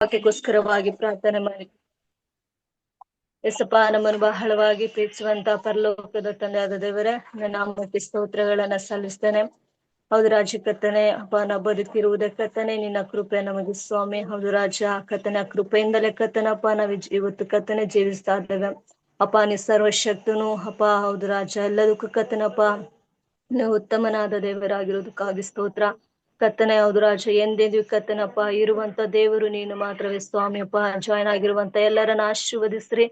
ವಾಕ್ಯಕ್ಕೋಸ್ಕರವಾಗಿ ಪ್ರಾರ್ಥನೆ ಮಾಡಿ. ಎಸಪ್ಪ, ನಮ್ಮನ್ನು ಬಹಳವಾಗಿ ಪ್ರೀತಿಸುವಂತ ಪರಲೋಕದ ತಂದೆಯಾದ ದೇವರೇ, ನನ್ನ ನಾಮಕ್ಕೆ ಸ್ತೋತ್ರಗಳನ್ನ ಸಲ್ಲಿಸ್ತೇನೆ. ಹೌದು ರಾಜ ಕರ್ತನೆ, ಅಪ್ಪ ನಾ ಬದುಕಿರುವುದಕ್ಕತ್ತನೆ ನಿನ್ನ ಕೃಪೆ ನಮಗೆ ಸ್ವಾಮಿ. ಹೌದು ರಾಜ ಕರ್ತನೆ, ಕೃಪೆಯಿಂದಲೇ ಕರ್ತನಪ್ಪ ನಾವು ಇವತ್ತು ಕರ್ತನೆ ಜೀವಿಸ್ತಾ ಇದ್ದೇವೆ. ಅಪ್ಪ ನೀ ಸರ್ವಶಕ್ತನು ಅಪ್ಪ. ಹೌದು ರಾಜ, ಎಲ್ಲದಕ್ಕೂ ಕರ್ತನಪ್ಪ ನೀವು ಉತ್ತಮನಾದ ದೇವರಾಗಿರೋದಕ್ಕಾಗಿ ಸ್ತೋತ್ರ ಕರ್ತನೆ. ಹೌದು ರಾಜ, ಎಂದೆಂದಿಗೂ ಕರ್ತನಪ್ಪ ಇರುವಂತ ದೇವರು ನೀನು ಮಾತ್ರವೇ ಸ್ವಾಮಿ. ಅಪ್ಪ ಜಾಯ್ನ್ ಆಗಿರುವಂತ ಎಲ್ಲರನ್ನ ಆಶೀರ್ವದಿಸ್ರಿ.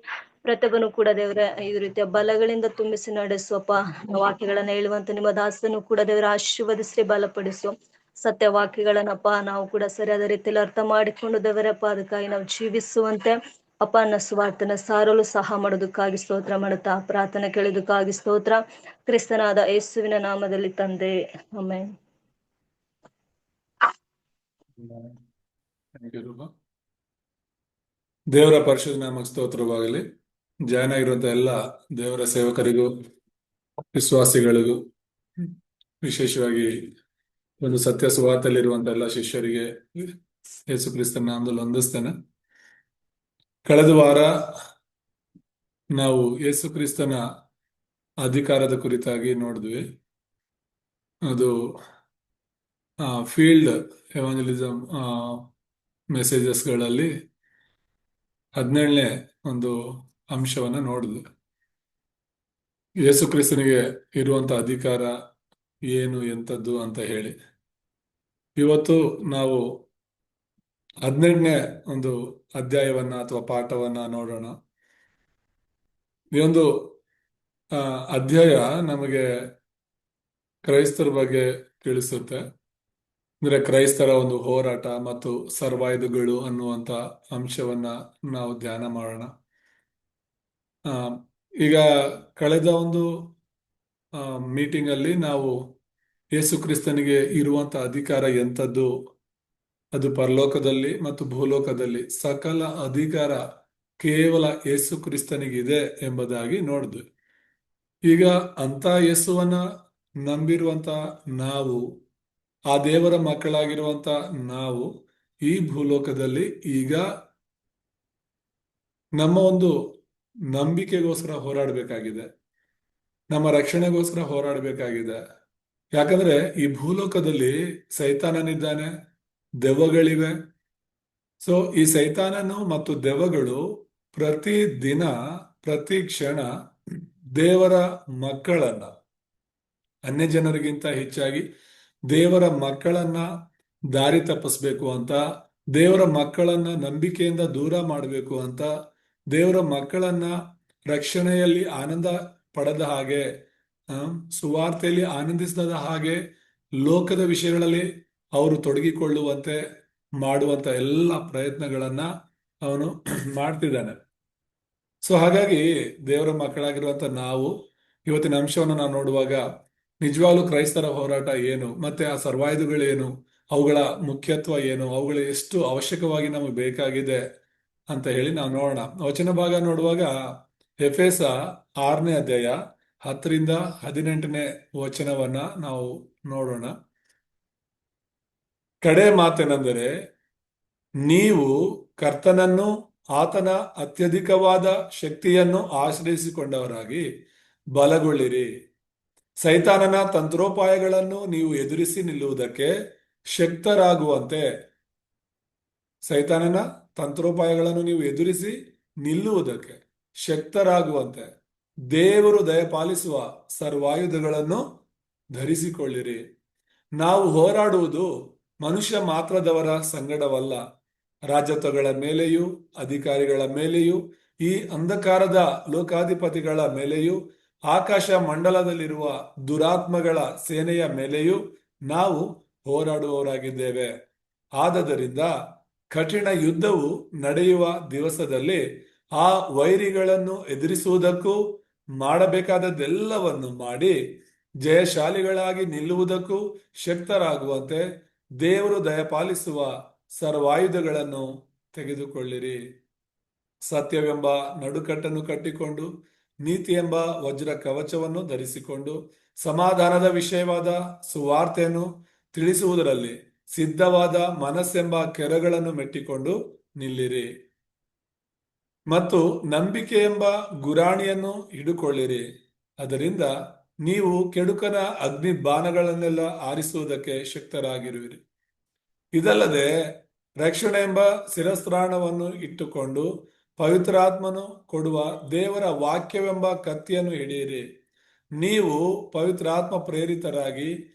ಪ್ರತಿಭನು ಕೂಡ ದೇವರ ಈ ರೀತಿಯ ಬಲಗಳಿಂದ ತುಂಬಿಸಿ ನಡೆಸುವಪ್ಪ. ವಾಕ್ಯಗಳನ್ನ ಹೇಳುವಂತ ನಿಮ್ಮ ದಾಸನು ಕೂಡ ದೇವರ ಆಶೀರ್ವದಿಸ್ರಿ, ಬಲಪಡಿಸು. ಸತ್ಯ ವಾಕ್ಯಗಳನ್ನಪ್ಪ ನಾವು ಕೂಡ ಸರಿಯಾದ ರೀತಿಯಲ್ಲಿ ಅರ್ಥ ಮಾಡಿಕೊಂಡು ದೇವರಪ್ಪ ಅದಕ್ಕಾಗಿ ನಾವು ಜೀವಿಸುವಂತೆ ಅಪ್ಪ ಅನ್ನ ಸುವಾರ್ತನ ಸಾರಲು ಸಹ ಮಾಡೋದಕ್ಕಾಗಿ ಸ್ತೋತ್ರ ಮಾಡುತ್ತಾ ಪ್ರಾರ್ಥನೆ ಕೇಳೋದಕ್ಕಾಗಿ ಸ್ತೋತ್ರ. ಕ್ರಿಸ್ತನಾದ ಯೇಸುವಿನ ನಾಮದಲ್ಲಿ ತಂದೆ, ಆಮೆನ್. ದೇವರ ಪರಿಶುದ್ಧ ನಾಮಕ್ಕೆ ಸ್ತೋತ್ರವಾಗಲಿ. ಜಾಯ್ನ್ ಆಗಿರುವಂತ ಎಲ್ಲ ದೇವರ ಸೇವಕರಿಗೂ ವಿಶ್ವಾಸಿಗಳಿಗೂ, ವಿಶೇಷವಾಗಿ ಒಂದು ಸತ್ಯ ಸುವಾರ್ತೆಯಲ್ಲಿರುವಂತ ಎಲ್ಲ ಶಿಷ್ಯರಿಗೆ ಯೇಸು ಕ್ರಿಸ್ತನ ನಾಮದಲ್ಲಿ ವಂದಿಸ್ತೇನೆ. ಕಳೆದ ವಾರ ನಾವು ಯೇಸು ಕ್ರಿಸ್ತನ ಅಧಿಕಾರದ ಕುರಿತಾಗಿ ನೋಡಿದ್ವಿ. ಅದು ಫೀಲ್ಡ್ ಎವಾಂಜಲಿಸಮ್ ಮೆಸೇಜಸ್ಗಳಲ್ಲಿ 17ನೇ ಒಂದು ಅಂಶವನ್ನ ನೋಡಿದ್ವಿ. ಯೇಸು ಕ್ರಿಸ್ತನಿಗೆ ಇರುವಂತ ಅಧಿಕಾರ ಏನು, ಎಂಥದ್ದು ಅಂತ ಹೇಳಿ. ಇವತ್ತು ನಾವು 18ನೇ ಒಂದು ಅಧ್ಯಾಯವನ್ನ ಅಥವಾ ಪಾಠವನ್ನ ನೋಡೋಣ. ಈ ಒಂದು ಅಧ್ಯಾಯ ನಮಗೆ ಕ್ರೈಸ್ತರ ಬಗ್ಗೆ ತಿಳಿಸುತ್ತೆ. ಅಂದ್ರೆ ಕ್ರೈಸ್ತರ ಒಂದು ಹೋರಾಟ ಮತ್ತು ಸರ್ವಾಯುಧಗಳು ಅನ್ನುವಂತ ಅಂಶವನ್ನ ನಾವು ಧ್ಯಾನ ಮಾಡೋಣ. ಈಗ ಕಳೆದ ಒಂದು ಮೀಟಿಂಗ್ ಅಲ್ಲಿ ನಾವು ಯೇಸು ಕ್ರಿಸ್ತನಿಗೆ ಇರುವಂತ ಅಧಿಕಾರ ಎಂಥದ್ದು, ಅದು ಪರಲೋಕದಲ್ಲಿ ಮತ್ತು ಭೂಲೋಕದಲ್ಲಿ ಸಕಲ ಅಧಿಕಾರ ಕೇವಲ ಯೇಸು ಕ್ರಿಸ್ತನಿಗಿದೆ ಎಂಬುದಾಗಿ ನೋಡಿದ್ವಿ. ಈಗ ಅಂತ ಯೇಸುವನ್ನ ನಂಬಿರುವಂತ ನಾವು, ಆ ದೇವರ ಮಕ್ಕಳಾಗಿರುವಂತ ನಾವು ಈ ಭೂಲೋಕದಲ್ಲಿ ಈಗ ನಮ್ಮ ಒಂದು ನಂಬಿಕೆಗೋಸ್ಕರ ಹೋರಾಡಬೇಕಾಗಿದೆ, ನಮ್ಮ ರಕ್ಷಣೆಗೋಸ್ಕರ ಹೋರಾಡಬೇಕಾಗಿದೆ. ಯಾಕಂದ್ರೆ ಈ ಭೂಲೋಕದಲ್ಲಿ ಸೈತಾನನಿದ್ದಾನೆ, ದೆವ್ವಗಳಿವೆ. ಸೊ ಈ ಸೈತಾನನು ಮತ್ತು ದೆವ್ವಗಳು ಪ್ರತಿ ದಿನ ಪ್ರತಿ ಕ್ಷಣ ದೇವರ ಮಕ್ಕಳನ್ನ, ಅನ್ಯ ಜನರಿಗಿಂತ ಹೆಚ್ಚಾಗಿ ದೇವರ ಮಕ್ಕಳನ್ನ ದಾರಿ ತಪ್ಪಿಸ್ಬೇಕು ಅಂತ, ದೇವರ ಮಕ್ಕಳನ್ನ ನಂಬಿಕೆಯಿಂದ ದೂರ ಮಾಡಬೇಕು ಅಂತ, ದೇವರ ಮಕ್ಕಳನ್ನ ರಕ್ಷಣೆಯಲ್ಲಿ ಆನಂದ ಪಡೆದ ಹಾಗೆ, ಸುವಾರ್ತೆಯಲ್ಲಿ ಆನಂದಿಸದ ಹಾಗೆ ಲೋಕದ ವಿಷಯಗಳಲ್ಲಿ ಅವರು ತೊಡಗಿಕೊಳ್ಳುವಂತೆ ಮಾಡುವಂತ ಎಲ್ಲ ಪ್ರಯತ್ನಗಳನ್ನ ಅವನು ಮಾಡ್ತಿದ್ದಾನೆ. ಸೊ ಹಾಗಾಗಿ ದೇವರ ಮಕ್ಕಳಾಗಿರುವಂತ ನಾವು ಇವತ್ತಿನ ಅಂಶವನ್ನು ನಾವು ನೋಡುವಾಗ ನಿಜವಾಗ್ಲೂ ಕ್ರೈಸ್ತರ ಹೋರಾಟ ಏನು, ಮತ್ತೆ ಆ ಸರ್ವಾಯುಧಗಳೇನು, ಅವುಗಳ ಮುಖ್ಯತ್ವ ಏನು, ಅವುಗಳು ಎಷ್ಟು ಅವಶ್ಯಕವಾಗಿ ನಮಗೆ ಬೇಕಾಗಿದೆ ಅಂತ ಹೇಳಿ ನಾವು ನೋಡೋಣ. ವಚನ ಭಾಗ ನೋಡುವಾಗ ಎಫೆಸ 6ನೇ ಅಧ್ಯಾಯ 10ರಿಂದ 18ನೇ ವಚನವನ್ನ ನಾವು ನೋಡೋಣ. ಕಡೆ ಮಾತೇನೆಂದರೆ, ನೀವು ಕರ್ತನನ್ನು ಆತನ ಅತ್ಯಧಿಕವಾದ ಶಕ್ತಿಯನ್ನು ಆಶ್ರಯಿಸಿಕೊಂಡವರಾಗಿ ಬಲಗೊಳ್ಳಿರಿ. ಸೈತಾನನ ತಂತ್ರೋಪಾಯಗಳನ್ನು ನೀವು ಎದುರಿಸಿ ನಿಲ್ಲುವುದಕ್ಕೆ ಶಕ್ತರಾಗುವಂತೆ, ಸೈತಾನನ ತಂತ್ರೋಪಾಯಗಳನ್ನು ನೀವು ಎದುರಿಸಿ ನಿಲ್ಲುವುದಕ್ಕೆ ಶಕ್ತರಾಗುವಂತೆ ದೇವರು ದಯಪಾಲಿಸುವ ಸರ್ವಾಯುಧಗಳನ್ನು ಧರಿಸಿಕೊಳ್ಳಿರಿ. ನಾವು ಹೋರಾಡುವುದು ಮನುಷ್ಯ ಮಾತ್ರದವರ ಸಂಗಡವಲ್ಲ, ರಾಜತ್ವಗಳ ಮೇಲೆಯೂ ಅಧಿಕಾರಿಗಳ ಮೇಲೆಯೂ ಈ ಅಂಧಕಾರದ ಲೋಕಾಧಿಪತಿಗಳ ಮೇಲೆಯೂ ಆಕಾಶ ಮಂಡಲದಲ್ಲಿರುವ ದುರಾತ್ಮಗಳ ಸೇನೆಯ ಮೇಲೆಯೂ ನಾವು ಹೋರಾಡುವವರಾಗಿದ್ದೇವೆ. ಆದದರಿಂದ ಕಠಿಣ ಯುದ್ಧವು ನಡೆಯುವ ದಿವಸದಲ್ಲಿ ಆ ವೈರಿಗಳನ್ನು ಎದುರಿಸುವುದಕ್ಕೂ ಮಾಡಬೇಕಾದದ್ದೆಲ್ಲವನ್ನು ಮಾಡಿ ಜಯಶಾಲಿಗಳಾಗಿ ನಿಲ್ಲುವುದಕ್ಕೂ ಶಕ್ತರಾಗುವಂತೆ ದೇವರು ದಯಪಾಲಿಸುವ ಸರ್ವಾಯುಧಗಳನ್ನು ತೆಗೆದುಕೊಳ್ಳಿರಿ. ಸತ್ಯವೆಂಬ ನಡುಕಟ್ಟನ್ನು ಕಟ್ಟಿಕೊಂಡು, ನೀತಿ ಎಂಬ ವಜ್ರ ಕವಚವನ್ನು ಧರಿಸಿಕೊಂಡು, ಸಮಾಧಾನದ ವಿಷಯವಾದ ಸುವಾರ್ತೆಯನ್ನು ತಿಳಿಸುವುದರಲ್ಲಿ ಸಿದ್ಧವಾದ ಮನಸ್ಸೆಂಬ ಕೆರಗಳನ್ನು ಮೆಟ್ಟಿಕೊಂಡು ನಿಲ್ಲಿರಿ ಮತ್ತು ನಂಬಿಕೆ ಎಂಬ ಗುರಾಣಿಯನ್ನು ಹಿಡುಕೊಳ್ಳಿರಿ. ಅದರಿಂದ ನೀವು ಕೆಡುಕನ ಅಗ್ನಿ ಬಾಣಗಳನ್ನೆಲ್ಲ ಆರಿಸುವುದಕ್ಕೆ ಶಕ್ತರಾಗಿರುವಿರಿ. ಇದಲ್ಲದೆ ರಕ್ಷಣೆ ಎಂಬ ಶಿರಸ್ತ್ರಾಣವನ್ನು ಇಟ್ಟುಕೊಂಡು ಪವಿತ್ರಾತ್ಮನು ಕೊಡುವ ದೇವರ ವಾಕ್ಯವೆಂಬ ಕತ್ತಿಯನ್ನು ಹಿಡಿಯಿರಿ. ನೀವು ಪವಿತ್ರಾತ್ಮ ಪ್ರೇರಿತರಾಗಿ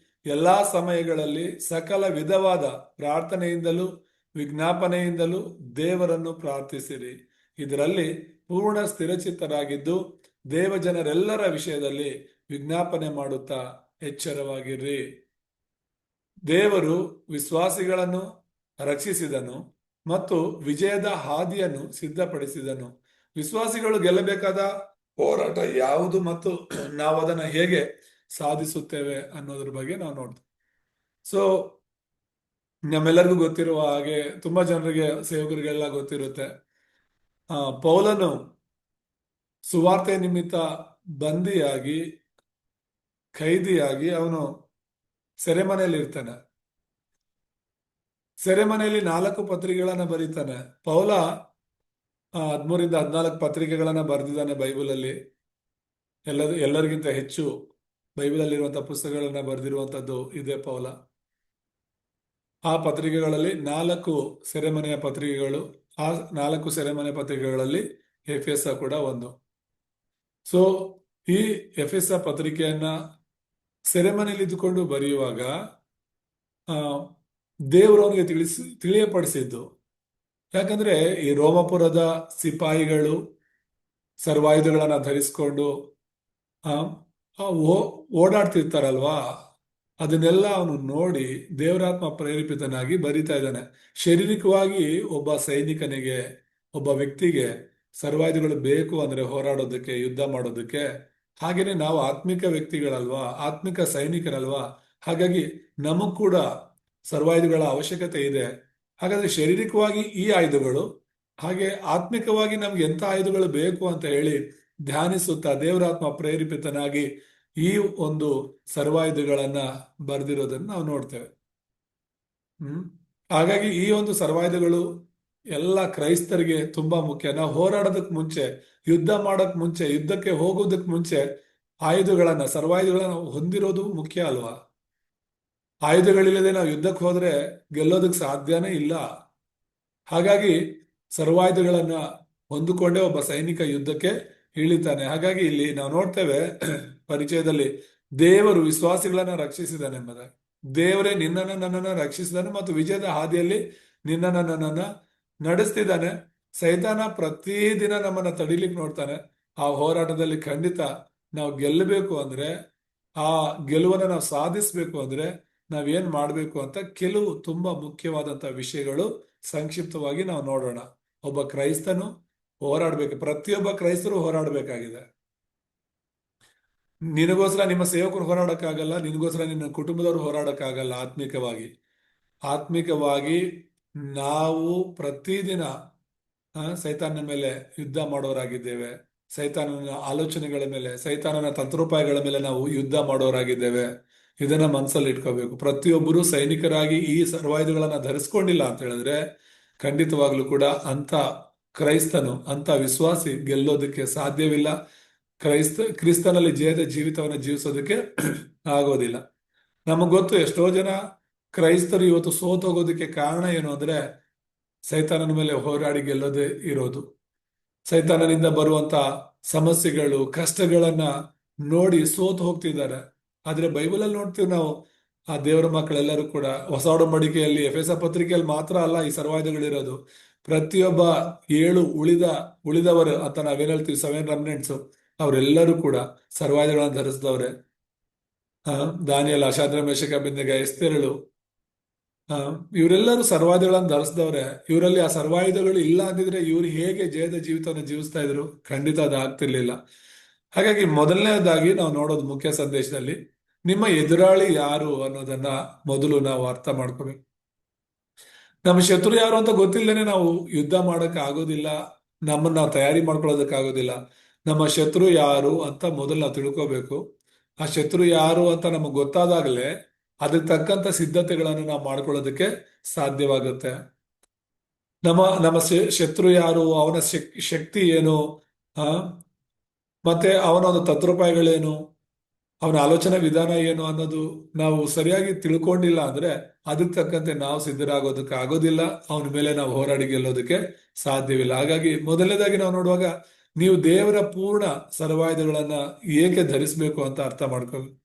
ಎಲ್ಲಾ ಸಮಯಗಳಲ್ಲಿ ಸಕಲ ವಿಧವಾದ ಪ್ರಾರ್ಥನೆಯಿಂದಲೂ ವಿಜ್ಞಾಪನೆಯಿಂದಲೂ ದೇವರನ್ನು ಪ್ರಾರ್ಥಿಸಿರಿ. ಇದರಲ್ಲಿ ಪೂರ್ಣ ಸ್ಥಿರಚಿತ್ತರಾಗಿದ್ದು ದೇವಜನರೆಲ್ಲರ ವಿಷಯದಲ್ಲಿ ವಿಜ್ಞಾಪನೆ ಮಾಡುತ್ತಾ ಎಚ್ಚರವಾಗಿರ್ರಿ. ದೇವರು ವಿಶ್ವಾಸಿಗಳನ್ನು ರಕ್ಷಿಸಿದನು ಮತ್ತು ವಿಜಯದ ಹಾದಿಯನ್ನು ಸಿದ್ಧಪಡಿಸಿದನು. ವಿಶ್ವಾಸಿಗಳು ಗೆಲ್ಲಬೇಕಾದ ಹೋರಾಟ ಯಾವುದು ಮತ್ತು ನಾವು ಅದನ್ನು ಹೇಗೆ ಸಾಧಿಸುತ್ತೇವೆ ಅನ್ನೋದ್ರ ಬಗ್ಗೆ ನಾವು ನೋಡ್ತೀವಿ. ಸೊ ನಮ್ಮೆಲ್ಲರಿಗೂ ಗೊತ್ತಿರುವ ಹಾಗೆ, ತುಂಬಾ ಜನರಿಗೆ, ಸೇವಕರಿಗೆಲ್ಲ ಗೊತ್ತಿರುತ್ತೆ, ಪೌಲನು ಸುವಾರ್ತೆ ನಿಮಿತ್ತ ಬಂದಿಯಾಗಿ ಖೈದಿಯಾಗಿ ಅವನು ಸೆರೆಮನೆಯಲ್ಲಿ ಇರ್ತಾನೆ. ಸೆರೆಮನೆಯಲ್ಲಿ 4 ಪತ್ರಿಕೆಗಳನ್ನ ಬರೀತಾನೆ. ಪೌಲ 13 ರಿಂದ 14 ಪತ್ರಿಕೆಗಳನ್ನ ಬರೆದಿದ್ದಾನೆ ಬೈಬಲಲ್ಲಿ. ಎಲ್ಲರಿಗಿಂತ ಹೆಚ್ಚು ಬೈಬಲಲ್ಲಿ ಇರುವಂತಹ ಪುಸ್ತಕಗಳನ್ನ ಬರೆದಿರುವಂತದ್ದು ಇದೆ ಪೌಲ. ಆ ಪತ್ರಿಕೆಗಳಲ್ಲಿ 4 ಸೆರೆಮನೆಯ ಪತ್ರಿಕೆಗಳು. ಆ 4 ಸೆರೆಮನೆ ಪತ್ರಿಕೆಗಳಲ್ಲಿ ಎಫೆಸ ಕೂಡ ಒಂದು. ಸೊ ಈ ಎಫೆಸ ಪತ್ರಿಕೆಯನ್ನ ಸೆರೆಮನೆಯಲ್ಲಿ ಇದ್ದುಕೊಂಡು ಬರೆಯುವಾಗ ದೇವರು ಅವನಿಗೆ ತಿಳಿಯಪಡಿಸಿದ್ದು. ಯಾಕಂದ್ರೆ ಈ ರೋಮಪುರದ ಸಿಪಾಯಿಗಳು ಸರ್ವಾಯುಧಗಳನ್ನ ಧರಿಸ್ಕೊಂಡು ಓಡಾಡ್ತಿರ್ತಾರಲ್ವಾ, ಅದನ್ನೆಲ್ಲ ಅವನು ನೋಡಿ ದೇವರಾತ್ಮ ಪ್ರೇರೇಪಿತನಾಗಿ ಬರಿತಾ ಇದ್ದಾನೆ. ಶಾರೀರಿಕವಾಗಿ ಒಬ್ಬ ಸೈನಿಕನಿಗೆ, ಒಬ್ಬ ವ್ಯಕ್ತಿಗೆ ಸರ್ವಾಯುಧಗಳು ಬೇಕು ಅಂದ್ರೆ ಹೋರಾಡೋದಕ್ಕೆ, ಯುದ್ಧ ಮಾಡೋದಕ್ಕೆ. ಹಾಗೇನೆ ನಾವು ಆತ್ಮಿಕ ವ್ಯಕ್ತಿಗಳಲ್ವಾ, ಆತ್ಮಿಕ ಸೈನಿಕರಲ್ವಾ. ಹಾಗಾಗಿ ನಮಗ್ ಕೂಡ ಸರ್ವಾಯುಧಗಳ ಅವಶ್ಯಕತೆ ಇದೆ. ಹಾಗಾದ್ರೆ ಶಾರೀರಿಕವಾಗಿ ಈ ಆಯುಧಗಳು, ಹಾಗೆ ಆತ್ಮಿಕವಾಗಿ ನಮ್ಗೆ ಎಂಥ ಆಯುಧಗಳು ಬೇಕು ಅಂತ ಹೇಳಿ ಧ್ಯಾನಿಸುತ್ತಾ ದೇವರಾತ್ಮ ಪ್ರೇರೇಪಿತನಾಗಿ ಈ ಒಂದು ಸರ್ವಾಯುಧಗಳನ್ನ ಬರೆದಿರೋದನ್ನ ನಾವು ನೋಡ್ತೇವೆ. ಹಾಗಾಗಿ ಈ ಒಂದು ಸರ್ವಾಯುಧಗಳು ಎಲ್ಲ ಕ್ರೈಸ್ತರಿಗೆ ತುಂಬಾ ಮುಖ್ಯ. ನಾವು ಹೋರಾಡೋದಕ್ ಮುಂಚೆ, ಯುದ್ಧ ಮಾಡಕ್ ಮುಂಚೆ, ಯುದ್ಧಕ್ಕೆ ಹೋಗೋದಕ್ ಮುಂಚೆ ಆಯುಧಗಳನ್ನ, ಸರ್ವಾಯುಧಗಳನ್ನ ಹೊಂದಿರೋದು ಮುಖ್ಯ ಅಲ್ವಾ. ಆಯುಧಗಳಿಲ್ಲದೆ ನಾವು ಯುದ್ಧಕ್ಕೆ ಹೋದ್ರೆ ಗೆಲ್ಲೋದಕ್ಕೆ ಸಾಧ್ಯನೇ ಇಲ್ಲ. ಹಾಗಾಗಿ ಸರ್ವಾಯುಧಗಳನ್ನ ಹೊಂದಿಕೊಂಡೇ ಒಬ್ಬ ಸೈನಿಕ ಯುದ್ಧಕ್ಕೆ ಇಳಿತಾನೆ. ಹಾಗಾಗಿ ಇಲ್ಲಿ ನಾವು ನೋಡ್ತೇವೆ ಪರಿಚಯದಲ್ಲಿ, ದೇವರು ವಿಶ್ವಾಸಿಗಳನ್ನ ರಕ್ಷಿಸಿದಾನೆ ಎಂಬುದಾಗಿ. ದೇವರೇ ನಿನ್ನನ್ನು ನನ್ನನ್ನು ರಕ್ಷಿಸಿದಾನೆ ಮತ್ತು ವಿಜಯದ ಹಾದಿಯಲ್ಲಿ ನಿನ್ನನ್ನು ನನ್ನನ್ನ ನಡೆಸ್ತಿದ್ದಾನೆ. ಸೈತಾನ ಪ್ರತಿದಿನ ನಮ್ಮನ್ನ ತಡಿಲಿಕ್ಕೆ ನೋಡ್ತಾನೆ. ಆ ಹೋರಾಟದಲ್ಲಿ ಖಂಡಿತ ನಾವು ಗೆಲ್ಲಬೇಕು ಅಂದ್ರೆ, ಆ ಗೆಲುವನ್ನು ನಾವು ಸಾಧಿಸ್ಬೇಕು ಅಂದ್ರೆ ನಾವೇನ್ ಮಾಡ್ಬೇಕು ಅಂತ ಕೆಲವು ತುಂಬಾ ಮುಖ್ಯವಾದಂತಹ ವಿಷಯಗಳು ಸಂಕ್ಷಿಪ್ತವಾಗಿ ನಾವು ನೋಡೋಣ. ಒಬ್ಬ ಕ್ರೈಸ್ತನು ಹೋರಾಡ್ಬೇಕು, ಪ್ರತಿಯೊಬ್ಬ ಕ್ರೈಸ್ತರು ಹೋರಾಡಬೇಕಾಗಿದೆ. ನಿನಗೋಸ್ಕರ ನಿಮ್ಮ ಸೇವಕರು ಹೋರಾಡಕ್ಕಾಗಲ್ಲ, ನಿನಗೋಸ್ಕರ ನಿನ್ನ ಕುಟುಂಬದವರು ಹೋರಾಡಕ್ಕಾಗಲ್ಲ. ಆತ್ಮಿಕವಾಗಿ ನಾವು ಪ್ರತಿದಿನ ಸೈತಾನನ ಮೇಲೆ ಯುದ್ಧ ಮಾಡೋರಾಗಿದ್ದೇವೆ. ಸೈತಾನನ ಆಲೋಚನೆಗಳ ಮೇಲೆ, ಸೈತಾನನ ತಂತ್ರೋಪಾಯಗಳ ಮೇಲೆ ನಾವು ಯುದ್ಧ ಮಾಡೋರಾಗಿದ್ದೇವೆ. ಇದನ್ನ ಮನಸ್ಸಲ್ಲಿ ಇಟ್ಕೋಬೇಕು. ಪ್ರತಿಯೊಬ್ಬರು ಸೈನಿಕರಾಗಿ ಈ ಸರ್ವಾಯುಧಗಳನ್ನ ಧರಿಸ್ಕೊಂಡಿಲ್ಲ ಅಂತ ಹೇಳಿದ್ರೆ ಖಂಡಿತವಾಗ್ಲೂ ಕೂಡ ಅಂತ ಕ್ರೈಸ್ತನು, ಅಂತ ವಿಶ್ವಾಸಿ ಗೆಲ್ಲೋದಕ್ಕೆ ಸಾಧ್ಯವಿಲ್ಲ. ಕ್ರಿಸ್ತನಲ್ಲಿ ಜಯದ ಜೀವಿತವನ್ನು ಜೀವಿಸೋದಕ್ಕೆ ಆಗೋದಿಲ್ಲ. ನಮಗ್ ಗೊತ್ತು, ಎಷ್ಟೋ ಜನ ಕ್ರೈಸ್ತರು ಇವತ್ತು ಸೋತೋಗೋದಕ್ಕೆ ಕಾರಣ ಏನು ಅಂದ್ರೆ ಸೈತಾನನ ಮೇಲೆ ಹೋರಾಡಿ ಗೆಲ್ಲೋದೇ ಇರೋದು. ಸೈತಾನನಿಂದ ಬರುವಂತ ಸಮಸ್ಯೆಗಳು, ಕಷ್ಟಗಳನ್ನ ನೋಡಿ ಸೋತು ಹೋಗ್ತಿದ್ದಾರೆ. ಆದ್ರೆ ಬೈಬಲಲ್ಲಿ ನೋಡ್ತೀವಿ ನಾವು, ಆ ದೇವರ ಮಕ್ಕಳೆಲ್ಲರೂ ಕೂಡ ಹೊಸ ಒಡಂಬಡಿಕೆಯಲ್ಲಿ ಎಫೆಸ ಪತ್ರಿಕೆಯಲ್ಲಿ ಮಾತ್ರ ಅಲ್ಲ ಈ ಸರ್ವಾಯುಧಗಳಿರೋದು. ಪ್ರತಿಯೊಬ್ಬ 7 ಉಳಿದವರು ಅಂತ ನಾವೇನ್ ಹೇಳ್ತೀವಿ, 7 ರೆಮಿನೆಂಟ್ಸ್, ಅವರೆಲ್ಲರೂ ಕೂಡ ಸರ್ವಾಯುಧಗಳನ್ನ ಧರಿಸಿದವ್ರೆ. ದಾನಿಯೇಲ, ಶಾದ್ರಕ, ಮೇಷಕ, ಅಬೇದ್ನೆಗೋ, ಎಸ್ತೇರಳು, ಇವರೆಲ್ಲರೂ ಸರ್ವಾಯುಧಗಳನ್ನು ಧರಿಸಿದವ್ರೆ. ಇವರಲ್ಲಿ ಆ ಸರ್ವಾಯುಧಗಳು ಇಲ್ಲ ಅಂದಿದ್ರೆ ಇವ್ರು ಹೇಗೆ ಜಯದ ಜೀವಿತವನ್ನು ಜೀವಿಸ್ತಾ ಇದ್ರು? ಖಂಡಿತ ಅದು ಆಗ್ತಿರ್ಲಿಲ್ಲ. ಹಾಗಾಗಿ ಮೊದಲನೇದಾಗಿ ನಾವು ನೋಡೋದು ಮುಖ್ಯ ಸಂದೇಶದಲ್ಲಿ, ನಿಮ್ಮ ಎದುರಾಳಿ ಯಾರು ಅನ್ನೋದನ್ನ ಮೊದಲು ನಾವು ಅರ್ಥ ಮಾಡ್ಕೋಬೇಕು. ನಮ್ಮ ಶತ್ರು ಯಾರು ಅಂತ ಗೊತ್ತಿಲ್ಲದೇನೆ ನಾವು ಯುದ್ಧ ಮಾಡಕ್ ಆಗೋದಿಲ್ಲ, ನಮ್ಮನ್ನ ನಾವು ತಯಾರಿ ಮಾಡ್ಕೊಳ್ಳೋದಕ್ಕೆ ಆಗೋದಿಲ್ಲ. ನಮ್ಮ ಶತ್ರು ಯಾರು ಅಂತ ಮೊದಲು ನಾವು ತಿಳ್ಕೋಬೇಕು. ಆ ಶತ್ರು ಯಾರು ಅಂತ ನಮಗೆ ಗೊತ್ತಾದಾಗಲೇ ಅದಕ್ಕೆ ತಕ್ಕಂತ ಸಿದ್ಧತೆಗಳನ್ನು ನಾವು ಮಾಡ್ಕೊಳ್ಳೋದಕ್ಕೆ ಸಾಧ್ಯವಾಗುತ್ತೆ. ನಮ್ಮ ನಮ್ಮ ಶತ್ರು ಯಾರು, ಅವನ ಶಕ್ತಿ ಏನು, ಆ ಮತ್ತೆ ಅವನ ಒಂದು ತತ್ವೋಪಾಯಗಳೇನು, ಅವನ ಆಲೋಚನಾ ವಿಧಾನ ಏನು ಅನ್ನೋದು ನಾವು ಸರಿಯಾಗಿ ತಿಳ್ಕೊಂಡಿಲ್ಲ ಅಂದ್ರೆ ಅದಕ್ಕೆ ತಕ್ಕಂತೆ ನಾವು ಸಿದ್ಧರಾಗೋದಕ್ಕೆ ಆಗೋದಿಲ್ಲ. ಅವನ ಮೇಲೆ ನಾವು ಹೋರಾಡಿ ಗೆಲ್ಲೋದಕ್ಕೆ ಸಾಧ್ಯವಿಲ್ಲ. ಹಾಗಾಗಿ ಮೊದಲನೇದಾಗಿ ನಾವು ನೋಡುವಾಗ ನೀವು ದೇವರ ಪೂರ್ಣ ಸರ್ವಾಯುಧಗಳನ್ನ ಏಕೆ ಧರಿಸಬೇಕು ಅಂತ ಅರ್ಥ ಮಾಡ್ಕೋಬೇಕು.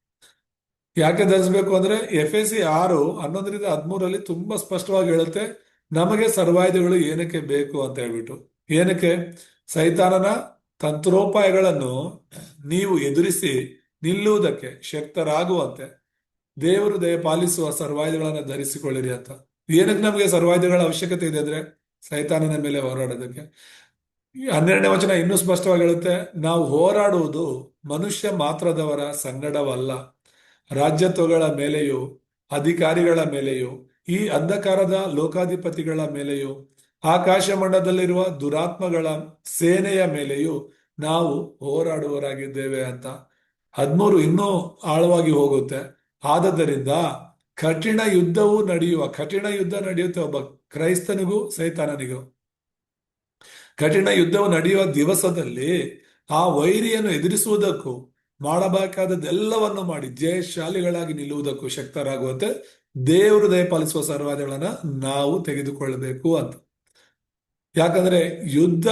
ಯಾಕೆ ಧರಿಸಬೇಕು ಅಂದ್ರೆ FSC 6:11-13 ತುಂಬಾ ಸ್ಪಷ್ಟವಾಗಿ ಹೇಳುತ್ತೆ ನಮಗೆ ಸರ್ವಾಯುಧಗಳು ಏನಕ್ಕೆ ಬೇಕು ಅಂತ ಹೇಳ್ಬಿಟ್ಟು. ಏನಕ್ಕೆ? ಸೈತಾನನ ತಂತ್ರೋಪಾಯಗಳನ್ನು ನೀವು ಎದುರಿಸಿ ನಿಲ್ಲುವುದಕ್ಕೆ ಶಕ್ತರಾಗುವಂತೆ ದೇವರು ದಯಪಾಲಿಸುವ ಸರ್ವಾಯುಧಗಳನ್ನ ಧರಿಸಿಕೊಳ್ಳಿರಿ ಅಂತ. ಏನಕ್ಕೆ ನಮಗೆ ಸರ್ವಾಯುಧಗಳ ಅವಶ್ಯಕತೆ ಇದೆ ಅಂದ್ರೆ ಸೈತಾನನ ಮೇಲೆ ಹೋರಾಡೋದಕ್ಕೆ. 12ನೇ ವಚನ ಇನ್ನೂ ಸ್ಪಷ್ಟವಾಗಿ ಹೇಳುತ್ತೆ, ನಾವು ಹೋರಾಡುವುದು ಮನುಷ್ಯ ಮಾತ್ರದವರ ಸಂಗಡವಲ್ಲ, ರಾಜ್ಯತ್ವಗಳ ಮೇಲೆಯೂ ಅಧಿಕಾರಿಗಳ ಮೇಲೆಯೂ ಈ ಅಂಧಕಾರದ ಲೋಕಾಧಿಪತಿಗಳ ಮೇಲೆಯೂ ಆಕಾಶ ಮಂಡಲದಲ್ಲಿರುವ ದುರಾತ್ಮಗಳ ಸೇನೆಯ ಮೇಲೆಯೂ ನಾವು ಹೋರಾಡುವರಾಗಿದ್ದೇವೆ ಅಂತ. 13 ಇನ್ನೂ ಆಳವಾಗಿ ಹೋಗುತ್ತೆ. ಆದದ್ದರಿಂದ ಕಠಿಣ ಯುದ್ಧ ನಡೆಯುತ್ತೆ ಒಬ್ಬ ಕ್ರೈಸ್ತನಿಗೂ ಸೈತಾನನಿಗೂ. ಕಠಿಣ ಯುದ್ಧವು ನಡೆಯುವ ದಿವಸದಲ್ಲಿ ಆ ವೈರಿಯನ್ನು ಎದುರಿಸುವುದಕ್ಕೂ ಮಾಡಬೇಕಾದದ್ದೆಲ್ಲವನ್ನು ಮಾಡಿ ಜಯಶಾಲಿಗಳಾಗಿ ನಿಲ್ಲುವುದಕ್ಕೂ ಶಕ್ತರಾಗುವಂತೆ ದೇವರು ದಯಪಾಲಿಸುವ ಸರ್ವಾಯುಧಗಳನ್ನ ನಾವು ತೆಗೆದುಕೊಳ್ಳಬೇಕು ಅಂತ. ಯಾಕಂದ್ರೆ ಯುದ್ಧ